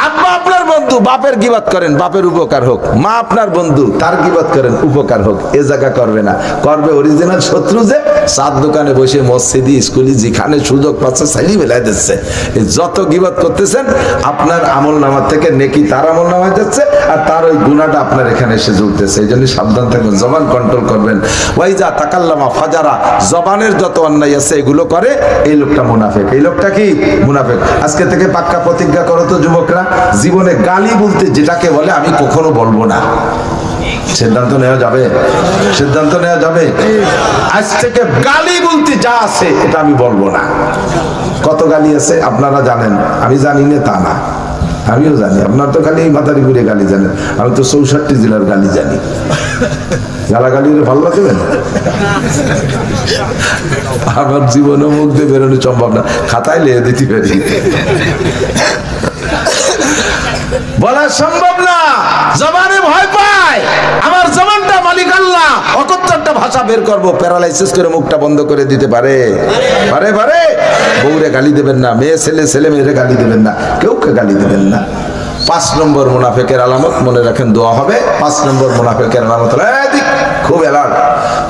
আব্বা আপনার বন্ধু বাপের গীবত করেন, বাপের উপকার হোক। মা আপনার বন্ধু তার গীবত করেন, উপকার হোক। এ জায়গা করবে না। করবে অরিজিনাল শত্রু যে সাত দোকানে বসে মসজিদি স্কুলি যেখানে সুযোগ পাচ্ছে সাইলি বেলায় দিচ্ছে। এই যত গীবত করতেছেন আপনার আমলনামা থেকে নেকি তার আমলনামায় যাচ্ছে, আর তার ওই গুনাহটা আপনার এখানে এসে ঝুলতেছে। এই জন্য সাবধান থাকবেন, জবান কন্ট্রোল করবেন। ওয়াইজা তাকাল্লামা ফাজারা, জবানের যত অন্যায় আছে এগুলো করে, এই লোকটা মুনাফিক। এই লোকটা কি? মুনাফিক। আজকে থেকে পাক্কা প্রতিজ্ঞা করো তো যুবকরা, জীবনে গালি বলতে যেটাকে বলে আমি কখনো বলবো না। সিদ্ধান্ত নেওয়া যাবে? সিদ্ধান্ত নেওয়া যাবে? আজ থেকে গালি বলতে যা আছে এটা আমি বলবো না। কত গালি আছে আপনারা জানেন, আমি জানি না তা না, আমিও জানি। আপনার তো খালি মাদারীপুরে গালি জানেন, আমি তো 64 জেলার গালি জানি। গালাগালি ভালো লাগবে না? আমার জীবনে মুখ দিয়ে বেরোনো সম্ভব না, খাতায় লিখে দিতে পারি, বলা সম্ভব না। জবানে ভয় পায়, আমার জবানটা মালিক আল্লাহ, অকথ্যটা ভাষা বের করবো, প্যারালাইসিস করে মুখটা বন্ধ করে দিতে পারে। পারে পারে। বউরে গালি দেবেন না, মেয়ে ছেলে মেয়েরে গালি দেবেন না, কেউকে গালি দেবেন না। 5 নম্বর মুনাফিকের আলামত মনে রাখেন, দোয়া হবে। 5 নম্বর মুনাফিকের আলামত, খুব এলার্ট।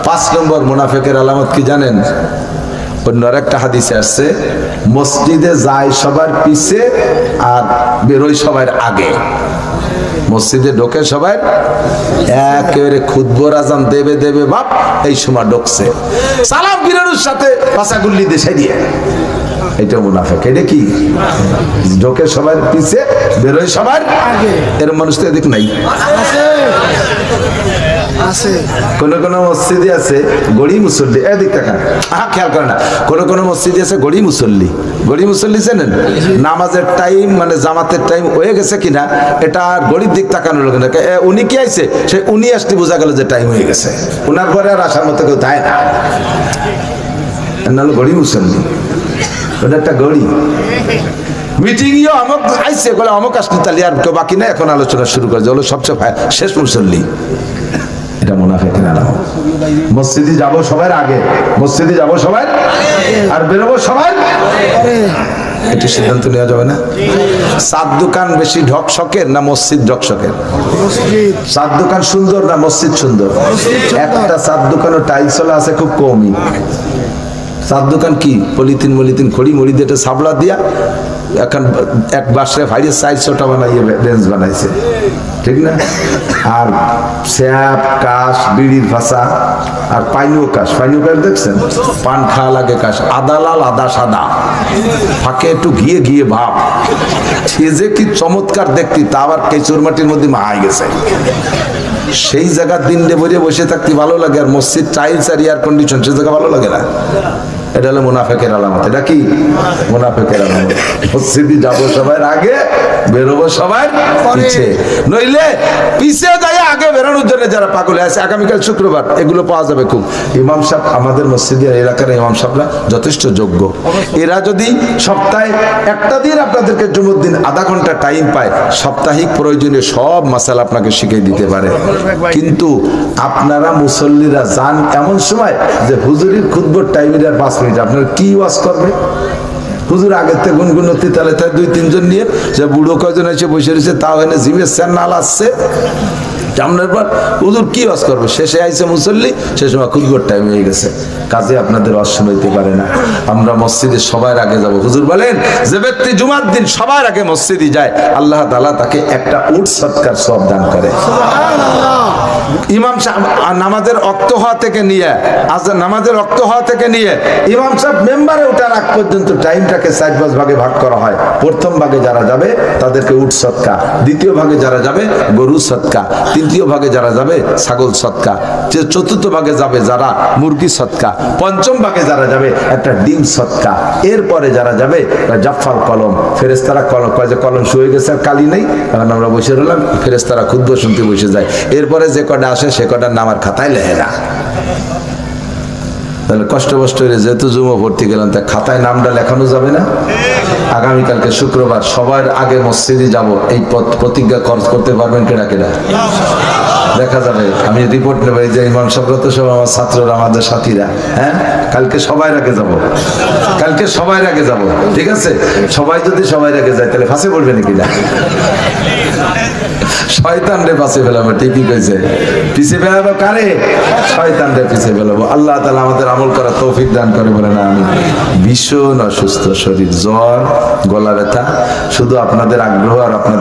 5 নম্বর মুনাফিকের আলামত কি জানেন? অন্য একটা হাদিসে আসছে, মসজিদে যায় সবার পিছে আর বেরোয় সবার আগে। মসজিদে ঢোকে সবাই একেবারে খুতবর আজান দেবে দেবে বাপ এই সময় ঢুকছে, সালাম ফিরানোর সাথে পাশাগুল্লি দেশে দিয়ে। এটা মুনাফিক। এটা কি? ঢোকে সবার পিছে বেরোয় সবার আগে। এর মানুষ তো এদিক নাই। কোন কোন মসজিদে আছে গড়ি মুসল্লি, এদিক টাকা খেয়াল করে না। কোন কোন মসজিদে আছে গড়ি মুসল্লি। গড়ি মুসল্লি জানেন? নামাজের টাইম মানে জামাতের টাইম হয়ে গেছে কিনা এটা গড়ির দিক তাকানোর লোক না। উনি কি আইছে, সে উনি আসতে বোঝা গেল যে টাইম হয়ে গেছে, ওনার পরে আর আসার মতো কেউ তাই না। নাহলে গড়ি মুসল্লি, ওটা একটা গড়ি। মিটিংও অমুক আইছে বলে অমুক আসলে তাহলে আর কেউ বাকি না, এখন আলোচনা শুরু করে হলো সবচেয়ে শেষ মুসল্লি। এটা মুনাফিকের আলামত। মসজিদে যাব সবার আগে, মসজিদে যাব সবার আর বেরোবো সবার। এটা সিদ্ধান্ত নেওয়া যাবে না। সাত দোকান বেশি ঢকশকের না মসজিদ ঢকশকের? সাত দোকান সুন্দর না মসজিদ সুন্দর? একটা সাত দোকানও টাইলস আছে খুব কমই। সাত দোকান কি পলিথিন মলিথিন খড়ি মড়ি দিয়ে সাবলা দিয়া এখন এক বাসে ভাইয়ের সাইজ ছোট বানাইয়ে বেঞ্চ বানাইছে, ঠিক না? আর স্যাপ কাশ, বিড়ির ভাষা, আর পাইনিও কাশ দেখছেন? পান খাওয়া লাগে কাশ, আদা লাল আদা সাদা, ফাঁকে একটু ঘিয়ে ঘিয়ে ভাব, সে যে কি চমৎকার দেখতি, তা আবার কেঁচুর মাটির মধ্যে মাহাই গেছে। সেই জায়গার দিন ভরে বসে থাকতে ভালো লাগে, আর মসজিদ টাইলস আর এয়ার কন্ডিশন, সে জায়গা ভালো লাগে না। এটা হলো মুনাফেকের আলামত। এটা কি মুনাফেকের আলামত? মসজিদে যাবো সবার আগে, বেরোবো সবার পিছে, নইলে পিছে যায় আগে বেরোনোর জন্য যারা পাগল আছে। আগামীকাল শুক্রবার এগুলো পাওয়া যাবে খুব। ইমাম সাহেব, আমাদের মসজিদের এলাকার ইমাম সাহেবরা যথেষ্ট যোগ্য। এরা যদি সপ্তাহে একটা দিন আপনাদেরকে জুমার দিন আধা ঘন্টা টাইম পায়, সাপ্তাহিক প্রয়োজনীয় সব মাসালা আপনাকে শিখিয়ে দিতে পারে। কিন্তু আপনারা মুসল্লিরা যান এমন সময় যে হুজুরির খুতবার টাইমের আর 5 মিনিট, আপনারা কি ওয়াজ করবে? হুজুর আগের থেকে গুনগুনতি তালে তাই 2-3 জন নিয়ে, যে বুড়ো কয়জন এসে বসে রয়েছে, তাও এনে জিমের স্যার নাল আসছে সামনের পর, হুজুর কি ওয়াজ করবে? শেষে আইছে মুসল্লি, সে সময় খুতবার টাইম হয়ে গেছে, কাজে আপনাদের ওয়াজ শুনাইতে পারে না। আমরা মসজিদে সবার আগে যাব। হুজুর বলেন, যে ব্যক্তি জুমার দিন সবার আগে মসজিদে যায়, আল্লাহ তাআলা তাকে একটা উট সদকার সওয়াব দান করে। ইমাম সাহেব নামাজের ওয়াক্ত হওয়া থেকে নিয়ে, আজান নামাজের ওয়াক্ত হওয়া থেকে নিয়ে ইমাম সাহেব মেম্বারে ওঠার আগ পর্যন্ত টাইমটাকে 4-5 ভাগে ভাগ করা হয়। প্রথম ভাগে যারা যাবে তাদেরকে উট সদকা, দ্বিতীয় ভাগে যারা যাবে গরু সদকা, তৃতীয় ভাগে যারা যাবে ছাগল সদকা, চতুর্থ ভাগে যাবে যারা মুরগি সদকা, পঞ্চম ভাগে যারা যাবে একটা ডিম সদকা, এরপরে যারা যাবে জাফফাল কলম। ফেরেশতারা কলম কয় যে কলম শুয়ে গেছে আর কালি নেই, এখন আমরা বসে রইলাম, ফেরেশতারা খুতবা শুনতে বসে যায়। এরপরে যে কটা আসে সে কটার নাম আর খাতায় লেখে না। তাহলে কষ্ট হয়ে যেহেতু জুমা ভর্তি গেলাম, তা খাতায় নামটা লেখানো যাবে না? আগামীকালকে শুক্রবার সবার আগে মসজিদে যাব, এই প্রতিজ্ঞা করতে পারবেন কেনা কেনা? দেখা যাবে, আমি রিপোর্ট নেব। এই যে ইমাম সাহেবরা তো সব আমার ছাত্ররা, আমাদের সাথীরা, হ্যাঁ, কালকে সবাই আগে যাব, কালকে সবাই আগে যাব, ঠিক আছে? সবাই যদি সবাই আগে যায় তাহলে ফাঁসে পড়বে নাকি না? শয়তান রে পাশে ফেলাবো, ঠিকই কইছে। পিছে ফেলাবো কারে? শয়তান রে পিছে ফেলাবো। আল্লাহ তাআলা আমাদের আমল করার তৌফিক দান করে, বলে না আমি। ভীষণ অসুস্থ শরীর, জ্বর, গলা ব্যথা, শুধু আপনাদের আগ্রহ আর আপনাদের